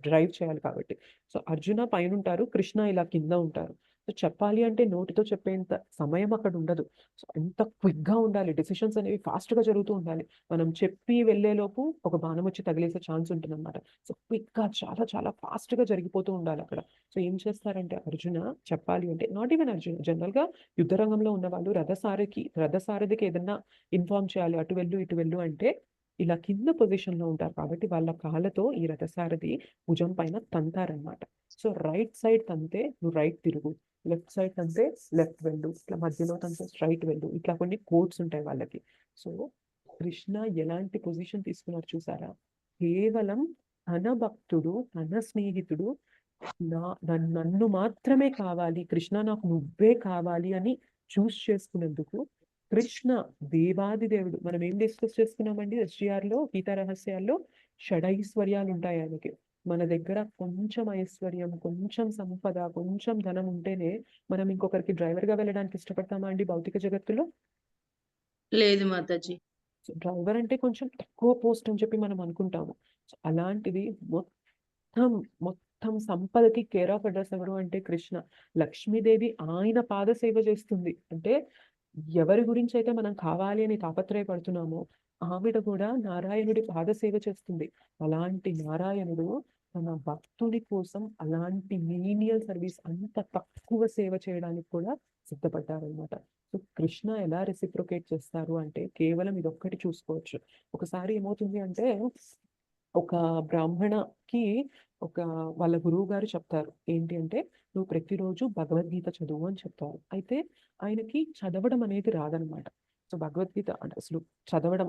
డ్రైవ్ చేయాలి కాబట్టి. సో అర్జున పైన ఉంటారు, కృష్ణ ఇలా కింద ఉంటారు. సో చెప్పాలి అంటే నోటితో చెప్పేంత సమయం అక్కడ ఉండదు. సో ఎంత క్విక్గా ఉండాలి, డెసిషన్స్ అనేవి ఫాస్ట్గా జరుగుతూ ఉండాలి. మనం చెప్పి వెళ్ళేలోపు ఒక బాణం వచ్చి తగిలేసే ఛాన్స్ ఉంటుంది అనమాట. సో క్విక్గా చాలా చాలా ఫాస్ట్గా జరిగిపోతూ ఉండాలి అక్కడ. సో ఏం చేస్తారంటే అర్జున చెప్పాలి అంటే, నాట్ ఈవెన్ అర్జున, జనరల్గా యుద్ధ రంగంలో ఉన్న వాళ్ళు రథసారథికి ఏదన్నా ఇన్ఫార్మ్ చేయాలి, అటు వెళ్ళు ఇటు వెళ్ళు అంటే ఇలా కింద పొజిషన్లో ఉంటారు కాబట్టి వాళ్ళ కాళ్ళతో ఈ రథసారథి భుజం పైన తంతారనమాట. సో రైట్ సైడ్ తంతే నువ్వు రైట్ తిరుగు, లెఫ్ట్ సైడ్ తంతే లెఫ్ట్ వెళ్ళు, ఇట్లా మధ్యలో తంతే స్ట్రైట్ వెళ్ళు, ఇట్లా కొన్ని కోడ్స్ ఉంటాయి వాళ్ళకి. సో కృష్ణ ఎలాంటి పొజిషన్ తీసుకున్నారు చూసారా? కేవలం తన భక్తుడు, తన స్నేహితుడు నన్ను మాత్రమే కావాలి, కృష్ణ నాకు నువ్వే కావాలి అని చూస్ చేసుకున్నందుకు కృష్ణ దేవాది దేవుడు. మనం ఏం డిస్కస్ చేసుకున్నామండి SGR లో, గీతా రహస్యాల్లో షడైశ్వర్యాలు ఉంటాయి ఆయనకి. మన దగ్గర కొంచెం ఐశ్వర్యం, కొంచెం సంపద, కొంచెం ధనం ఉంటేనే మనం ఇంకొకరికి డ్రైవర్గా వెళ్ళడానికి ఇష్టపడతామా అండి భౌతిక జగత్తులో? లేదు మాతాజీ. సో డ్రైవర్ అంటే కొంచెం తక్కువ పోస్ట్ అని చెప్పి మనం అనుకుంటాము. సో అలాంటిది మొత్తం సంపదకి కేర్ ఆఫ్ అడ్రస్ ఎవరు అంటే కృష్ణ. లక్ష్మీదేవి ఆయన పాద సేవ చేస్తుంది. అంటే ఎవరి గురించి అయితే మనం కావాలి అని తాపత్రయపడుతున్నామో ఆవిడ కూడా నారాయణుడి పాద సేవ చేస్తుంది. అలాంటి నారాయణుడు తన భక్తుడి కోసం అలాంటి మీనియల్ సర్వీస్, అంత తక్కువ సేవ చేయడానికి కూడా సిద్ధపడ్డారనమాట. సో కృష్ణ ఎలా రెసిప్రొకేట్ చేస్తారు అంటే కేవలం ఇదొక్కటి చూసుకోవచ్చు. ఒకసారి ఏమవుతుంది అంటే ఒక బ్రాహ్మణకి వాళ్ళ గురువు గారు చెప్తారు ఏంటి అంటే, నువ్వు ప్రతిరోజు భగవద్గీత చదువు అని చెప్తారు. అయితే ఆయనకి చదవడం అనేది రాదనమాట. సో భగవద్గీత అంటే అసలు చదవడం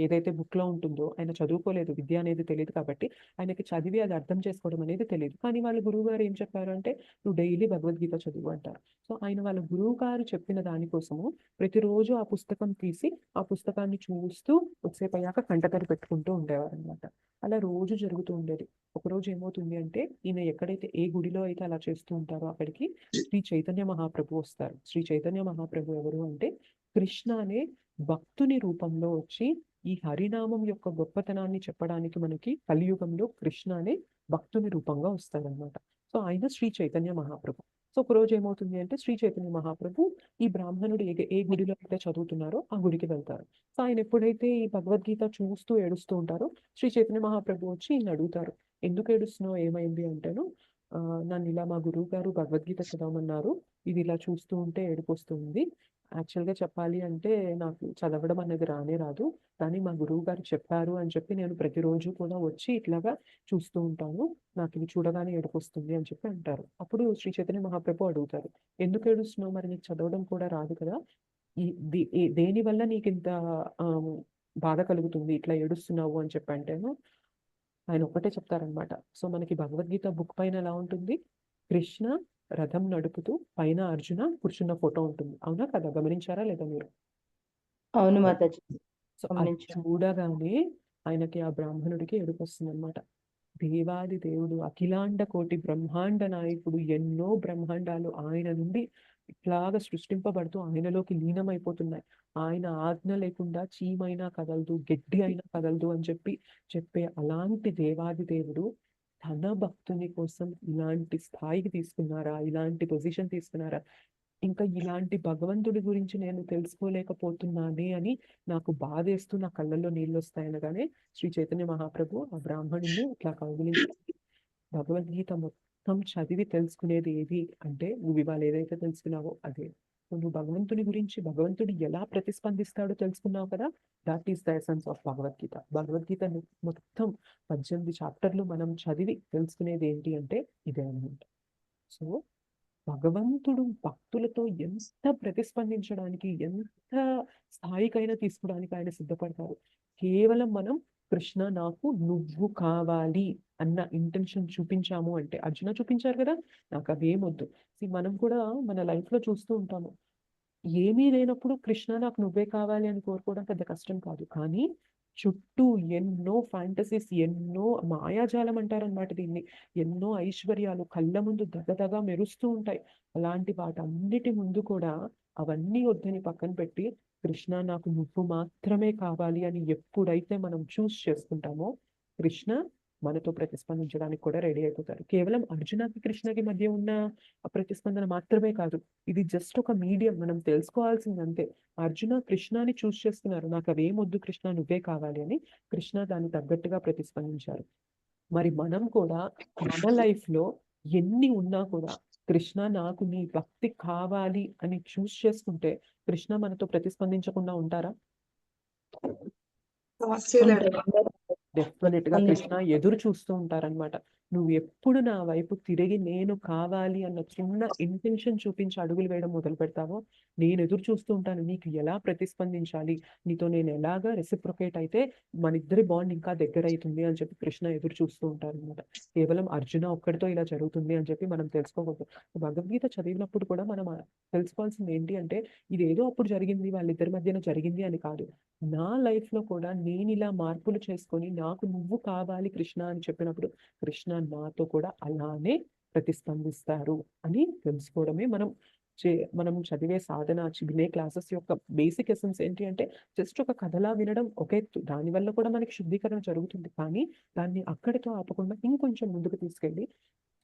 ఏదైతే బుక్ లో ఉంటుందో ఆయన చదువుకోలేదు, విద్య అనేది తెలియదు కాబట్టి ఆయనకి చదివి అది అర్థం చేసుకోవడం అనేది తెలియదు. కానీ వాళ్ళ గురువు గారు ఏం చెప్పారు అంటే, నువ్వు డైలీ భగవద్గీత చదువు అంటారు. సో ఆయన వాళ్ళ గురువు గారు చెప్పిన దానికోసము ప్రతిరోజు ఆ పుస్తకం తీసి ఆ పుస్తకాన్ని చూస్తూ కొద్దిసేపు అయ్యాక కంటతడి పెట్టుకుంటూ ఉండేవారు అనమాట. అలా రోజు జరుగుతూ ఉండేది. ఒకరోజు ఏమవుతుంది అంటే ఈయన ఎక్కడైతే ఏ గుడిలో అయితే అలా చేస్తూ ఉంటారో అక్కడికి శ్రీ చైతన్య మహాప్రభు వస్తారు. శ్రీ చైతన్య మహాప్రభు ఎవరు అంటే కృష్ణ అనే భక్తుని రూపంలో వచ్చి ఈ హరినామం యొక్క గొప్పతనాన్ని చెప్పడానికి మనకి కలియుగంలో కృష్ణ అనే భక్తుని రూపంగా వస్తారనమాట. సో ఆయన శ్రీ చైతన్య మహాప్రభు. సో ఒకరోజు ఏమవుతుంది అంటే శ్రీ చైతన్య మహాప్రభు ఈ బ్రాహ్మణుడు ఏ గుడిలో అయితే చదువుతున్నారో ఆ గుడికి వెళ్తారు. సో ఆయన ఎప్పుడైతే ఈ భగవద్గీత చూస్తూ ఏడుస్తూ ఉంటారో శ్రీ చైతన్య మహాప్రభు వచ్చి ఈయన అడుగుతారు, ఎందుకు ఏడుస్తున్నావు, ఏమైంది అంటేను, నన్ను ఇలా మా గురువు గారు భగవద్గీత చదవమన్నారు, ఇది ఇలా చూస్తూ ఉంటే ఏడుపు వస్తుంది. యాక్చువల్గా చెప్పాలి అంటే నాకు చదవడం అనేది రానే రాదు, కానీ మా గురువు గారు చెప్పారు అని చెప్పి నేను ప్రతిరోజు కూడా వచ్చి ఇట్లాగా చూస్తూ ఉంటాను, నాకు ఇది చూడగానే ఏడుపు వస్తుంది అని చెప్పి అంటారు. అప్పుడు శ్రీ చైతన్య మహాప్రభు అడుగుతారు, ఎందుకు ఏడుస్తున్నావు, మరి నీకు చదవడం కూడా రాదు కదా, దేని వల్ల నీకు ఇంత బాధ కలుగుతుంది, ఇట్లా ఏడుస్తున్నావు అని చెప్పి అంటేను ఆయన ఒక్కటే చెప్తారనమాట. సో మనకి భగవద్గీత బుక్ పైన ఎలా ఉంటుంది, కృష్ణ రథం నడుపుతూ పైన అర్జున కూర్చున్న ఫోటో ఉంటుంది. అవునా కదా, గమనించారా లేదా మీరు? అవును మాతాజీ. సో అది చూడగానే ఆయనకి ఆ బ్రాహ్మణుడికి ఏడుపు వస్తుంది అనమాట. దేవాది దేవుడు, అఖిలాండ కోటి బ్రహ్మాండ నాయకుడు, ఎన్నో బ్రహ్మాండాలు ఆయన నుండి ఇట్లాగా సృష్టింపబడుతూ ఆయనలోకి లీనమైపోతున్నాయి. ఆయన ఆజ్ఞ లేకుండా చీమైనా కదలదు, గడ్డి అయినా కదలదు అని చెప్పే అలాంటి దేవాది దేవుడు తన భక్తుని కోసం ఇలాంటి స్థాయికి తీసుకున్నారా, ఇలాంటి పొజిషన్ తీసుకున్నారా, ఇంకా ఇలాంటి భగవంతుడి గురించి నేను తెలుసుకోలేకపోతున్నానే అని నాకు బాధేస్తూ నా కళ్ళల్లో నీళ్ళు వస్తాయనగానే శ్రీ చైతన్య మహాప్రభు ఆ బ్రాహ్మణుని ఇట్లా కౌగిలించి భగవద్గీత మొత్తం చదివి తెలుసుకునేది ఏది అంటే, నువ్వు ఇవాళ ఏదైతే తెలుసుకున్నావో అదే. నువ్వు భగవంతుని గురించి, భగవంతుడు ఎలా ప్రతిస్పందిస్తాడో తెలుసుకున్నావు కదా, that is the essence of Bhagavad Gita. Bhagavad Gita మొత్తం 18 చాప్టర్లు మనం చదివి తెలుసుకునేది ఏంటి అంటే ఇదే అన్నమాట. సో భగవంతుడు భక్తులతో ఎంత ప్రతిస్పందించడానికి, ఎంత స్థాయికైనా తీసుకోవడానికి ఆయన సిద్ధపడతారు. కేవలం మనం కృష్ణ నాకు నువ్వు కావాలి అన్న ఇంటెన్షన్ చూపించాము అంటే, అర్జున చూపించారు కదా, నాకు అవేమొద్దు. మనం కూడా మన లైఫ్ లో చూస్తూ ఉంటాము, ఏమీ లేనప్పుడు కృష్ణ నాకు నువ్వే కావాలి అని కోరుకోవడం పెద్ద కష్టం కాదు. కానీ చుట్టూ ఎన్నో ఫ్యాంటసీస్, ఎన్నో మాయాజాలం అంటారనమాట దీన్ని, ఎన్నో ఐశ్వర్యాలు కళ్ళ ముందు దగదగా మెరుస్తూ ఉంటాయి. అలాంటి వాటన్నిటి ముందు కూడా అవన్నీ వద్దని పక్కన పెట్టి కృష్ణ నాకు నువ్వు మాత్రమే కావాలి అని ఎప్పుడైతే మనం చూస్ చేసుకుంటామో, కృష్ణ మనతో ప్రతిస్పందించడానికి కూడా రెడీ అయిపోతారు. కేవలం అర్జునకి కృష్ణకి మధ్య ఉన్న ఆ ప్రతిస్పందన మాత్రమే కాదు, ఇది జస్ట్ ఒక మీడియం. మనం తెలుసుకోవాల్సింది అంతే, అర్జున కృష్ణని చూస్ చేస్తున్నారు, నాకు అవేమొద్దు కృష్ణ నువ్వే కావాలి అని. కృష్ణ దాన్ని తగ్గట్టుగా ప్రతిస్పందించారు. మరి మనం కూడా మన లైఫ్ లో ఎన్ని ఉన్నా కూడా కృష్ణ నాకు నీ భక్తి కావాలి అని చూస్ చేసుకుంటే కృష్ణ మనతో ప్రతిస్పందించకుండా ఉంటారా? సమస్య లేదు. డెఫినెట్ గా కృష్ణ ఎదురు చూస్తూ ఉంటారనమాట. నువ్వు ఎప్పుడు నా వైపు తిరిగి నేను కావాలి అన్న చిన్న ఇంటెన్షన్ చూపించి అడుగులు వేయడం మొదలు పెడతావో, నేను ఎదురు చూస్తూ ఉంటాను నీకు ఎలా ప్రతిస్పందించాలి, నీతో నేను ఎలాగా రెసిప్రొకేట్ అయితే మన ఇద్దరి బాండ్ ఇంకా దగ్గర అవుతుంది అని చెప్పి కృష్ణ ఎదురు చూస్తూ ఉంటారు అనమాట. కేవలం అర్జున ఒక్కడితో ఇలా జరుగుతుంది అని చెప్పి మనం తెలుసుకోకూడదు. భగవద్గీత చదివినప్పుడు కూడా మనం తెలుసుకోవాల్సింది ఏంటి అంటే, ఇది ఏదో అప్పుడు జరిగింది, వాళ్ళిద్దరి మధ్యన జరిగింది అని కాదు. నా లైఫ్ లో కూడా నేను ఇలా మార్పులు చేసుకొని నాకు నువ్వు కావాలి కృష్ణ అని చెప్పినప్పుడు కృష్ణ నాతో కూడా అలానే ప్రతిస్పందిస్తారు అని తెలుసుకోవడమే మనం చదివే సాధన, వినే క్లాసెస్ యొక్క బేసిక్ ఎసెన్స్ ఏంటి అంటే, జస్ట్ ఒక కథలా వినడం ఒక ఎత్తు, దానివల్ల కూడా మనకి శుద్ధీకరణ జరుగుతుంది. కానీ దాన్ని అక్కడితో ఆపకుండా ఇంకొంచెం ముందుకు తీసుకెళ్ళి,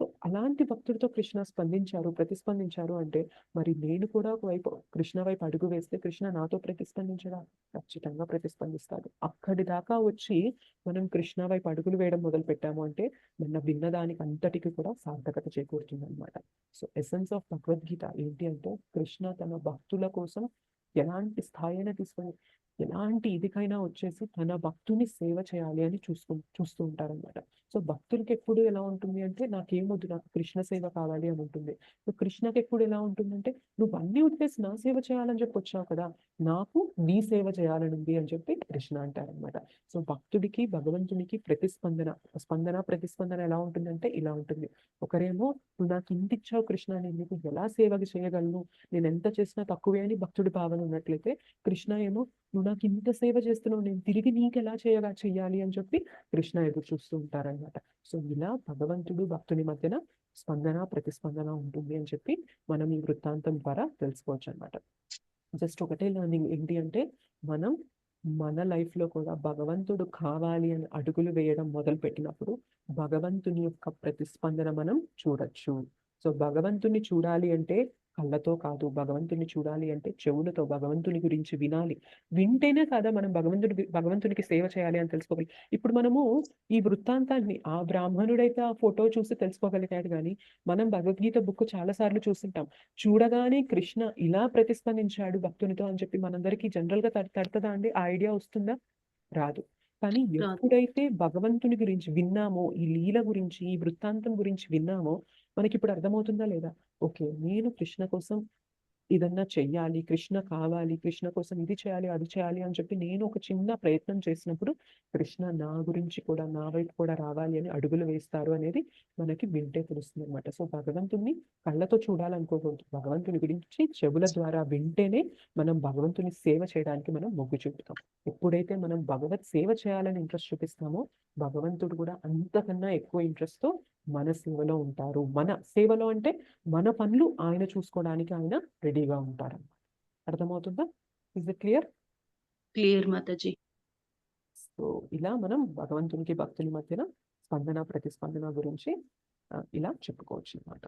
సో అలాంటి భక్తుడితో కృష్ణ స్పందించారు, ప్రతిస్పందించారు అంటే, మరి నేను కూడా ఒకవైపు కృష్ణ వైపు అడుగు వేస్తే కృష్ణ నాతో ప్రతిస్పందించడా? ఖచ్చితంగా ప్రతిస్పందిస్తాడు. అక్కడి దాకా వచ్చి మనం కృష్ణ వైపు అడుగులు వేయడం మొదలు పెట్టాము అంటే మన విన్నదానికి అంతటికి కూడా సార్థకత చేకూరుతుంది అనమాట. సో ఎసెన్స్ ఆఫ్ భగవద్గీత ఏంటి అంటే, కృష్ణ తన భక్తుల కోసం ఎలాంటి స్థాయి అయినా తీసుకొని, ఎలాంటి ఇదికైనా వచ్చేసి తన భక్తుని సేవ చేయాలి అని చూస్తూ ఉంటారనమాట. సో భక్తులకి ఎప్పుడు ఎలా ఉంటుంది అంటే, నాకేమొద్దు నాకు కృష్ణ సేవ కావాలి అని ఉంటుంది. సో కృష్ణకి ఎప్పుడు ఎలా ఉంటుందంటే, నువ్వు అన్ని వదిలేసి నా సేవ చేయాలని చెప్పి వచ్చావు కదా, నాకు నీ సేవ చేయాలని ఉంది అని చెప్పి కృష్ణ అంటారనమాట. సో భక్తుడికి భగవంతునికి ప్రతిస్పందన ఎలా ఉంటుందంటే ఇలా ఉంటుంది. ఒకరేమో నువ్వు నాకు ఇంత ఇచ్చావు కృష్ణ, నేను నీకు ఎలా సేవగా చేయగలను, నేను ఎంత చేసినా తక్కువే అని భక్తుడి భావన ఉన్నట్లయితే, కృష్ణ ఏమో నువ్వు నాకు ఇంత సేవ చేస్తున్నావు, నేను తిరిగి నీకు ఎలా చెయ్యాలి అని చెప్పి కృష్ణ ఎదురు చూస్తూ ఉంటారనమాట. సో ఇలా భగవంతుడు భక్తుని మధ్యన స్పందన ప్రతిస్పందన ఉంటుంది అని చెప్పి మనం ఈ వృత్తాంతం ద్వారా తెలుసుకోవచ్చు అనమాట. జస్ట్ ఒకటే లర్నింగ్ ఏంటి అంటే, మనం మన లైఫ్ లో కూడా భగవంతుడు కావాలి అని అడుగులు వేయడం మొదలు పెట్టినప్పుడు భగవంతుని యొక్క ప్రతిస్పందన మనం చూడొచ్చు. సో భగవంతుని చూడాలి అంటే కళ్ళతో కాదు, భగవంతుని చూడాలి అంటే చెవులతో భగవంతుని గురించి వినాలి. వింటేనే కదా మనం భగవంతునికి సేవ చేయాలి అని తెలుసుకోగలి. ఇప్పుడు మనము ఈ వృత్తాంతాన్ని, ఆ బ్రాహ్మణుడైతే ఆ ఫోటో చూసి తెలుసుకోగలిగాడు, కానీ మనం భగవద్గీత బుక్ చాలా సార్లు చూస్తుంటాం. చూడగానే కృష్ణ ఇలా ప్రతిస్పందించాడు భక్తునితో అని చెప్పి మనందరికీ జనరల్ గా తడుతుందా అండి? ఆ ఐడియా వస్తుందా? రాదు. కానీ ఎప్పుడైతే భగవంతుని గురించి విన్నామో, ఈ లీల గురించి, ఈ వృత్తాంతం గురించి విన్నామో, మనకి ఇప్పుడు అర్థమవుతుందా లేదా? ఓకే, నేను కృష్ణ కోసం ఏదన్నా చెయ్యాలి, కృష్ణ కావాలి, కృష్ణ కోసం ఇది చేయాలి, అది చేయాలి అని చెప్పి నేను ఒక చిన్న ప్రయత్నం చేసినప్పుడు కృష్ణ నా గురించి కూడా, నా వైపు కూడా రావాలి అని అడుగులు వేస్తారు అనేది మనకి వింటే తెలుస్తుంది అనమాట. సో భగవంతుడిని కళ్ళతో చూడాలనుకోకూడదు. భగవంతుని గురించి చెవుల ద్వారా వింటేనే మనం భగవంతుని సేవ చేయడానికి మనం మొగ్గు చూపుతాం. ఎప్పుడైతే మనం భగవత్ సేవ చేయాలని ఇంట్రెస్ట్ చూపిస్తామో భగవంతుడు కూడా అంతకన్నా ఎక్కువ ఇంట్రెస్ట్ తో మన సేవలో ఉంటారు. మన సేవలో అంటే మన పనులు ఆయన చూసుకోవడానికి ఆయన రెడీగా ఉంటారు. అర్థమవుతుందా? Is it clear? Clear Mataji. So ఇలా మనం భగవంతునికి భక్తుల మధ్యన స్పందన ప్రతిస్పందన గురించి ఇలా చెప్పుకోవచ్చు అన్నమాట.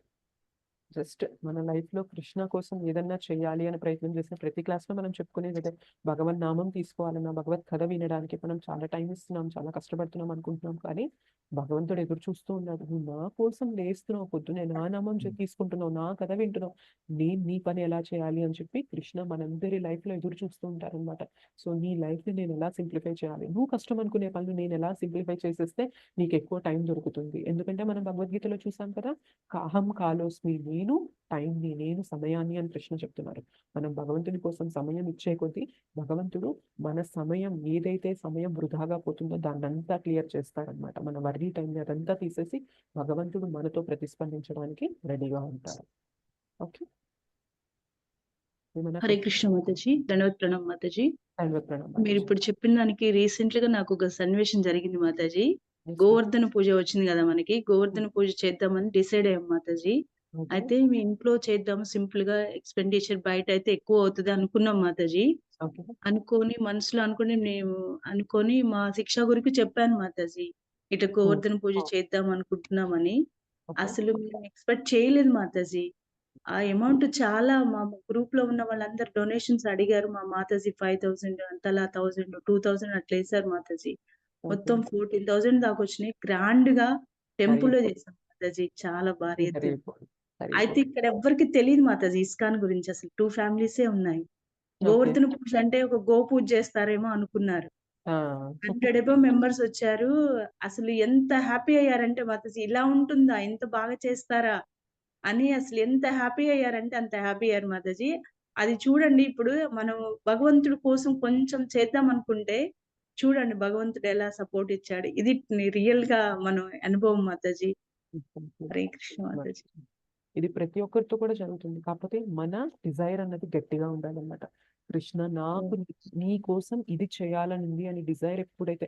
జస్ట్ మన లైఫ్ లో కృష్ణ కోసం ఏదన్నా చేయాలి అని ప్రయత్నం చేసిన ప్రతి క్లాస్ లో మనం చెప్పుకునేది అదే. భగవన్ నామం తీసుకోవాలన్నా, భగవత్ కథ వినడానికి మనం చాలా టైం ఇస్తున్నాం, చాలా కష్టపడుతున్నాం అనుకుంటున్నాం. కానీ భగవంతుడు ఎదురు చూస్తూ ఉన్నాడు. నువ్వు నా కోసం లేస్తున్నావు, పొద్దునే నా నామం తీసుకుంటున్నావు, నా కథ వింటున్నావు, నేను నీ పని ఎలా చేయాలి అని చెప్పి కృష్ణ మనందరి లైఫ్ లో ఎదురు చూస్తూ ఉంటారనమాట. సో నీ లైఫ్ ని నేను ఎలా సింప్లిఫై చేయాలి, నువ్వు కష్టం అనుకునే పనులు నేను ఎలా సింప్లిఫై చేసేస్తే నీకు ఎక్కువ టైం దొరుకుతుంది. ఎందుకంటే మనం భగవద్గీతలో చూసాం కదా, అహం కాలోస్మి, నేను టైంని, నేను సమయాన్ని అని కృష్ణ చెప్తున్నారు. మనం భగవంతుని కోసం సమయం ఇచ్చే కొద్దీ భగవంతుడు మన సమయం, ఏదైతే సమయం వృధాగా పోతుందో దాన్ని అంతా క్లియర్ చేస్తారనమాట. మన వర్రీ టైంని అదంతా తీసేసి భగవంతుడు మనతో ప్రతిస్పందించడానికి రెడీగా ఉంటారు. ఓకే, హరే కృష్ణ మాతాజీ. ధన్యవాద ప్రణామ్ మాతాజీ. ప్రణామం. మీరు ఇప్పుడు చెప్పిన దానికి రీసెంట్ గా నాకు ఒక సన్నివేశం జరిగింది మాతాజీ. గోవర్ధన పూజ వచ్చింది కదా మనకి, గోవర్ధన పూజ చేద్దామని డిసైడ్ అయ్యాం మాతాజీ. ఓకే. అయితే మీ ఇంట్లో చేద్దాము, సింపుల్ గా, ఎక్స్పెండిచర్ బయట అయితే ఎక్కువ అవుతుంది అనుకున్నాం మాతాజీ. ఓకే. అనుకోని మనసులో అనుకొని మా శిక్ష గురికి చెప్పాను మాతాజీ, ఇట్లా గోవర్ధన పూజ చేద్దాం అనుకుంటున్నామని. ఓకే. అసలు మేము ఎక్స్పెక్ట్ చేయలేదు మాతాజీ. ఆ అమౌంట్ చాలా, మా గ్రూప్ లో ఉన్న వాళ్ళందరూ డొనేషన్స్ అడిగారు. మా మాతాజీ 5,000 అంతలా 1,000 2,000 అట్లా వేసారు మాతాజీ. మొత్తం 14,000 దాకా వచ్చినాయి. గ్రాండ్ గా టెంపుల్ లో చేసాం మాతాజీ, చాలా భారీ ఎత్తున. అయితే ఇక్కడ ఎవ్వరికి తెలియదు మాతాజీ ఇస్కాన్ గురించి. అసలు 2 ఫ్యామిలీసే ఉన్నాయి. గోవర్ధన పూజ అంటే ఒక గో పూజ చేస్తారేమో అనుకున్నారు. 100 అబౌవ్ మెంబర్స్ వచ్చారు. అసలు ఎంత హ్యాపీ అయ్యారంటే మాతాజీ, ఇలా ఉంటుందా, ఇంత బాగా చేస్తారా అని అసలు ఎంత హ్యాపీ అయ్యారంటే అంత హ్యాపీ అయ్యారు మాతాజీ. అది చూడండి, ఇప్పుడు మనం భగవంతుడి కోసం కొంచెం చేద్దాం అనుకుంటే చూడండి భగవంతుడు ఎలా సపోర్ట్ ఇచ్చాడు. ఇది రియల్ గా మనం అనుభవం మాతాజీ. హరే కృష్ణ మాతాజీ. ఇది ప్రతి ఒక్కరితో కూడా జరుగుతుంది. కాకపోతే మన డిజైర్ అన్నది గట్టిగా ఉండాలన్నమాట. కృష్ణ నాకు నీ కోసం ఇది చేయాలని ఉంది అని డిజైర్ ఎప్పుడైతే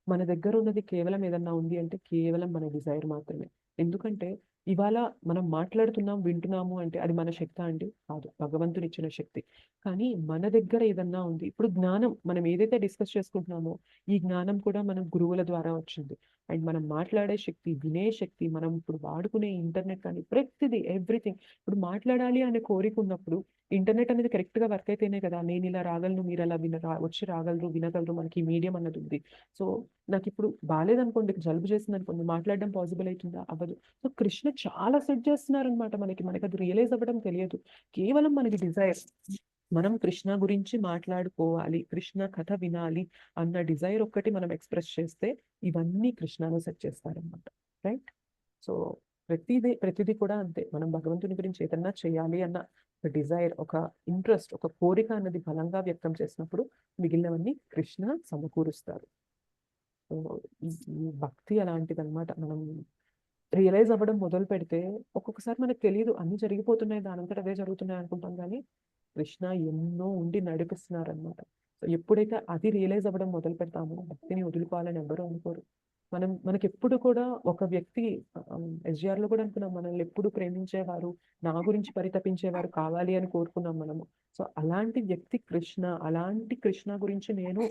మన దగ్గర ఉన్నది, కేవలం ఏదన్నా ఉంది అంటే కేవలం మన డిజైర్ మాత్రమే. ఎందుకంటే ఇవాళ మనం మాట్లాడుతున్నాం, వింటున్నాము అంటే అది మన శక్తి అండి? కాదు, భగవంతుడు ఇచ్చిన శక్తి. కానీ మన దగ్గర ఏదన్నా ఉంది. ఇప్పుడు జ్ఞానం మనం ఏదైతే డిస్కస్ చేసుకుంటున్నామో ఈ జ్ఞానం కూడా మన గురువుల ద్వారా వచ్చింది. అండ్ మనం మాట్లాడే శక్తి, వినే శక్తి, మనం ఇప్పుడు వాడుకునే ఇంటర్నెట్ కానీ ప్రతిదీ, ఎవ్రీథింగ్. ఇప్పుడు మాట్లాడాలి అనే కోరిక ఉన్నప్పుడు ఇంటర్నెట్ అనేది కరెక్ట్ గా వర్క్ అయితేనే కదా నేను ఇలా రాగలను, మీరు అలా వచ్చి రాగలరు, వినగలరు. మనకి మీడియం అన్నది ఉంది. సో నాకు ఇప్పుడు బాగాలేదనుకోండి, జలుబు చేసింది అనుకోండి, మాట్లాడడం పాసిబుల్ అవుతుందా? అవ్వదు. సో కృష్ణ చాలా సెట్ చేస్తున్నారు అనమాట. మనకి అది రియలైజ్ అవ్వడం తెలియదు. కేవలం మనకి డిజైర్, మనం కృష్ణ గురించి మాట్లాడుకోవాలి, కృష్ణ కథ వినాలి అన్న డిజైర్ ఒక్కటి మనం ఎక్స్ప్రెస్ చేస్తే ఇవన్నీ కృష్ణలో సెట్ చేస్తారనమాట. రైట్? సో ప్రతిదీ కూడా అంతే. మనం భగవంతుని గురించి ఏదన్నా చేయాలి అన్న ఒక డిజైర్, ఒక ఇంట్రెస్ట్, ఒక కోరిక అన్నది బలంగా వ్యక్తం చేసినప్పుడు మిగిలినవన్నీ కృష్ణ సమకూరుస్తారు. సో ఈ భక్తి అలాంటిది అనమాట. మనం రియలైజ్ అవ్వడం మొదలు పెడితే ఒక్కొక్కసారి మనకు తెలియదు, అన్ని జరిగిపోతున్నాయి, దానంతట అదే జరుగుతున్నాయి అనుకుంటాం. కానీ కృష్ణ ఎన్నో ఉండి నడిపిస్తున్నారు అనమాట. సో ఎప్పుడైతే అది రియలైజ్ అవ్వడం మొదలు పెడతామో భక్తిని వదులుకోవాలని ఎవరు అనుకోరు. మనకి ఎప్పుడు కూడా ఒక వ్యక్తి, SGR లో కూడా అనుకున్నాం, మనల్ని ఎప్పుడు ప్రేమించేవారు, నా గురించి పరితపించేవారు కావాలి అని కోరుకున్నాం మనము. సో అలాంటి వ్యక్తి కృష్ణ. అలాంటి కృష్ణ గురించి నేను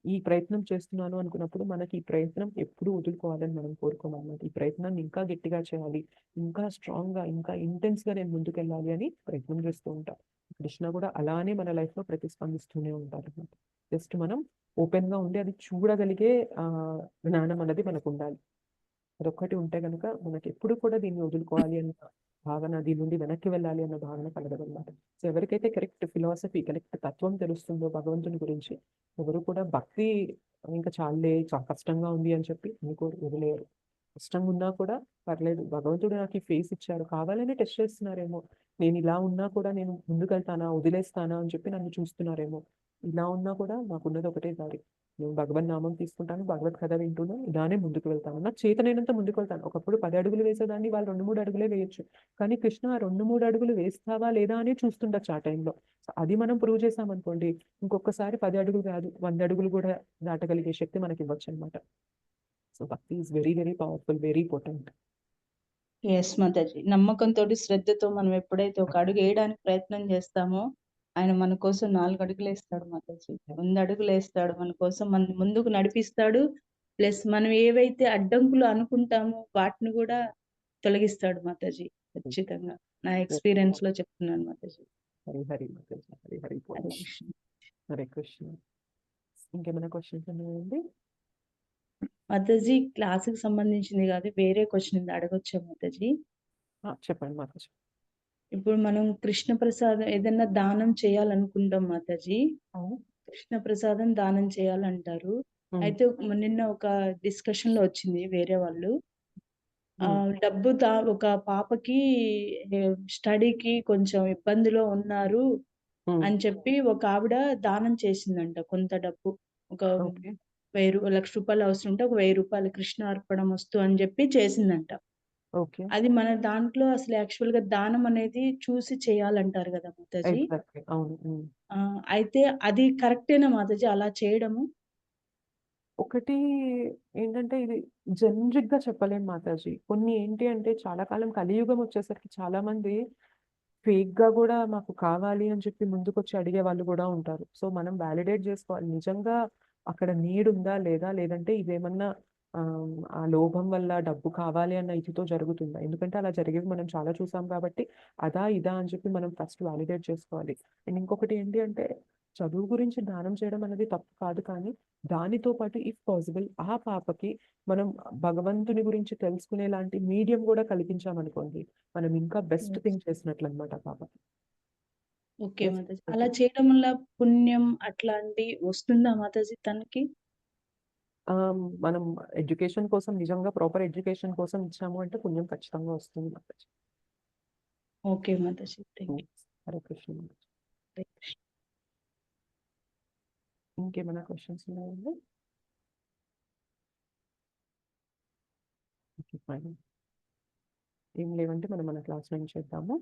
ఈ ప్రయత్నం చేస్తున్నాను అనుకున్నప్పుడు మనకి ఈ ప్రయత్నం ఎప్పుడు వదులుకోవాలని మనం కోరుకోమన్నమాట. ఈ ప్రయత్నాన్ని ఇంకా గట్టిగా చేయాలి, ఇంకా స్ట్రాంగ్ గా, ఇంకా ఇంటెన్స్ గా నేను ముందుకెళ్ళాలి అని ప్రయత్నం చేస్తూ ఉంటాం. కృష్ణ కూడా అలానే మన లైఫ్ లో ప్రతిస్పందిస్తూనే ఉంటారు అన్నమాట. జస్ట్ మనం ఓపెన్ గా ఉండి అది చూడగలిగే జ్ఞానం అనేది మనకు ఉండాలి. అదొక్కటి ఉంటే కనుక మనకి ఎప్పుడు కూడా దీన్ని వదులుకోవాలి అన్న భావన, దీని నుండి వెనక్కి వెళ్ళాలి అన్న భావన కలగదన్నమాట. సో ఎవరికైతే కరెక్ట్ ఫిలాసఫీ, కరెక్ట్ తత్వం తెలుస్తుందో భగవంతుని గురించి, ఎవరు కూడా భక్తి ఇంకా చాలా కష్టంగా ఉంది అని చెప్పి అనుకోరు, వదిలేరు. కష్టంగా ఉన్నా కూడా పర్లేదు. భగవంతుడు నాకు ఈ ఫేస్ ఇచ్చారు. కావాలనే టెస్ట్ చేస్తున్నారేమో. నేను ఇలా ఉన్నా కూడా నేను ముందుకెళ్తానా, వదిలేస్తానా అని చెప్పి నన్ను చూస్తున్నారేమో. ఇలా ఉన్నా కూడా నాకున్నది ఒకటే దారి. నేను భగవన్ నామం తీసుకుంటాను, భగవత్ కథ వింటూను ఇలానే ముందుకు వెళ్తాను. నాకు చేతనైనంత ముందుకు వెళ్తాను. ఒకప్పుడు 10 అడుగులు వేసేదాన్ని, వాళ్ళు 2, 3 అడుగులే వేయొచ్చు. కానీ కృష్ణ ఆ 2, 3 అడుగులు వేస్తావా లేదా అని చూస్తుండొచ్చు ఆ టైంలో. సో, అది మనం ప్రూవ్ చేసామనుకోండి, ఇంకొకసారి 10 అడుగులు కాదు, 100 అడుగులు కూడా దాటగలిగే శక్తి మనకివ్వచ్చనమాట. So, bhakti is very, very powerful, very potent. Yes Mataji. నమ్మకంతోటి, శ్రద్ధతో మనం ఎప్పుడైతే ఒక అడుగు వేయడానికి ప్రయత్నం చేస్తామో, ఆయన మన కోసం 4 అడుగులేస్తాడు మాతాజీ. 100 అడుగులేస్తాడు. మన కోసం మన ముందుకు నడిపిస్తాడు. ప్లస్ మనం ఏవైతే అడ్డంకులు అనుకుంటామో వాటిని కూడా తొలగిస్తాడు మాతాజీ. ఖచ్చితంగా. నా ఎక్స్‌పీరియన్స్‌లో చెప్తున్నాను మాతాజీ. హరి హరి మాతాజీ. హరి హరి హరే బోల్. కృష్ణ. హరే కృష్ణ. ఇంకేమైనా క్వశ్చన్స్ ఉన్నాయండి? మాతాజీ క్లాస్‌కి సంబంధించింది కాదు. వేరే క్వెషన్ ఉంది, అడగొచ్చా మాతాజీ? చెప్పండి మాతాజీ. ఇప్పుడు మనం కృష్ణ ప్రసాదం ఏదైనా దానం చేయాలనుకుంటాం మాతాజీ. అవును. కృష్ణ ప్రసాదం దానం చేయాలంటారు. అయితే నిన్న ఒక డిస్కషన్ లో వచ్చింది వేరే వాళ్ళు. డబ్బు ఒక పాపకి స్టడీకి కొంచెం ఇబ్బందిలో ఉన్నారు అని చెప్పి ఒక ఆవిడ దానం చేసిందంట కొంత డబ్బు. ఒక ఓకే. 1,00,000 రూపాయలు అవసరం ఉంటే ఒక 1,000 రూపాయలు కృష్ణ అర్పణం వస్తు అని చెప్పి చేసిందంట. ఓకే. అది మన దాంట్లో అసలు యాక్చువల్ గా దానం అనేది చూసి చేయాలంటారు కదా మాతాజీ. ఎగ్జాక్ట్‌లీ. అవును. అయితే అది కరెక్టేనా మాతాజీ అలా చేయడము? ఒకటి ఏంటంటే ఇది జనరిక్‌గా చెప్పలేను మాతాజీ. కొన్ని ఏంటి అంటే చాలా కాలం కలియుగం వచ్చేసరికి చాలామంది ఫేక్‌గా గూడా మాకు కావాలి అని చెప్పి ముందుకొచ్చి అడిగే వాళ్ళు గూడా ఉంటారు. సో, మనం వాలిడేట్ జేసుకోవాలి. నిజంగా అక్కడ నీడ్ ఉందా? లేదా? లేదంటే ఇదేమన్నా ఆ లోభం వల్ల డబ్బు కావాలి అన్న ఇదితో జరుగుతుందా? ఎందుకంటే అలా జరిగేవి మనం చాలా చూసాం కాబట్టి అదా? ఇదా? అని చెప్పి మనం ఫస్ట్ వాలిడేట్ చేసుకోవాలి. అండ్ ఇంకొకటి ఏంటి అంటే చదువు గురించి దానం చేయడం అనేది తప్పు కాదు. కానీ దానితో పాటు ఇఫ్ పాసిబుల్ ఆ పాపకి మనం భగవంతుని గురించి తెలుసుకునేలాంటి మీడియం గూడా కల్పించామనుకోండి, మనం ఇంకా బెస్ట్ థింగ్ చేసినట్లనమాట ఆ పాపకి. Okay Yes, Mataji. okay. అలా చేయడం వల్ల పుణ్యం అట్లాంటి వస్తుందా మాతాజీ తనకి? మనం ఎడ్యుకేషన్ కోసం నిజంగా ప్రాపర్ ఎడ్యుకేషన్ కోసం ఇచ్చాము అంటే పుణ్యం ఖచ్చితంగా వస్తుంది Mataji. Okay Mataji. Thank you. Hare Krishna Mataji. Hare Krishna. ఇంకేమైనా క్వశ్చన్స్ ఉన్నాయండి? Okay, fine. ఏం లేవంటే మనం మన క్లాస్ నుంచి చేద్దాము.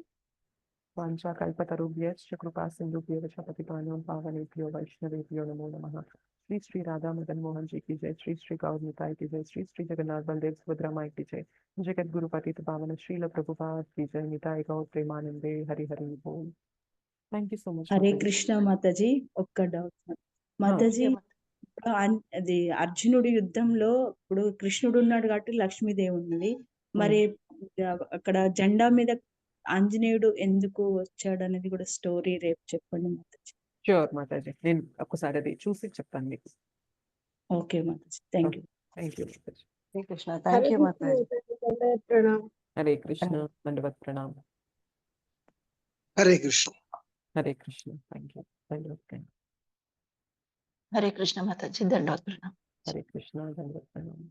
వాంఛాకల్పతరుభ్యశ్చ కృపా సింధుభ్యో చ పతితానాం పావనేభ్యో వైష్ణవేభ్యో నమో నమః. श्री श्री राधा मदन मोहन जी की जय, श्री श्री गौर निताई की जय, श्री श्री जगन्नाथ बलदेव सुभद्रा माई की जय, जगत गुरु पतित पावन श्रील प्रभुपाद की जय, निताई गौर प्रेमानंदे हरि हरि बोल. Thank you so much. Hare Krishna Mataji. ఒక్క డౌట్ మాతాజీ. ఇప్పుడు అది అర్జునుడి యుద్ధంలో ఇప్పుడు కృష్ణుడు ఉన్నాడు కాబట్టి లక్ష్మీదేవి ఉన్నది. మరి అక్కడ జెండా మీద ఆంజనేయుడు ఎందుకు వచ్చాడు అనేది కూడా స్టోరీ రేపు చెప్పండి మాతాజీ. ష్యూర్ మాతాజీ, నేను ఒక్కసారి అది చూసి చెప్తాను మీకు. Okay Mataji. Thank you. Thank you Mataji. Hare Krishna. Thank you Mataji. ప్రణామ్. హరే కృష్ణ. దండవత్ ప్రణామ్. హరే కృష్ణ. హరే కృష్ణ. Thank you. దండవత్ ప్రణామ్. హరే కృష్ణ మాతాజీ. దండవత్ ప్రణామ్. హరే కృష్ణ. దండవత్ ప్రణామ్.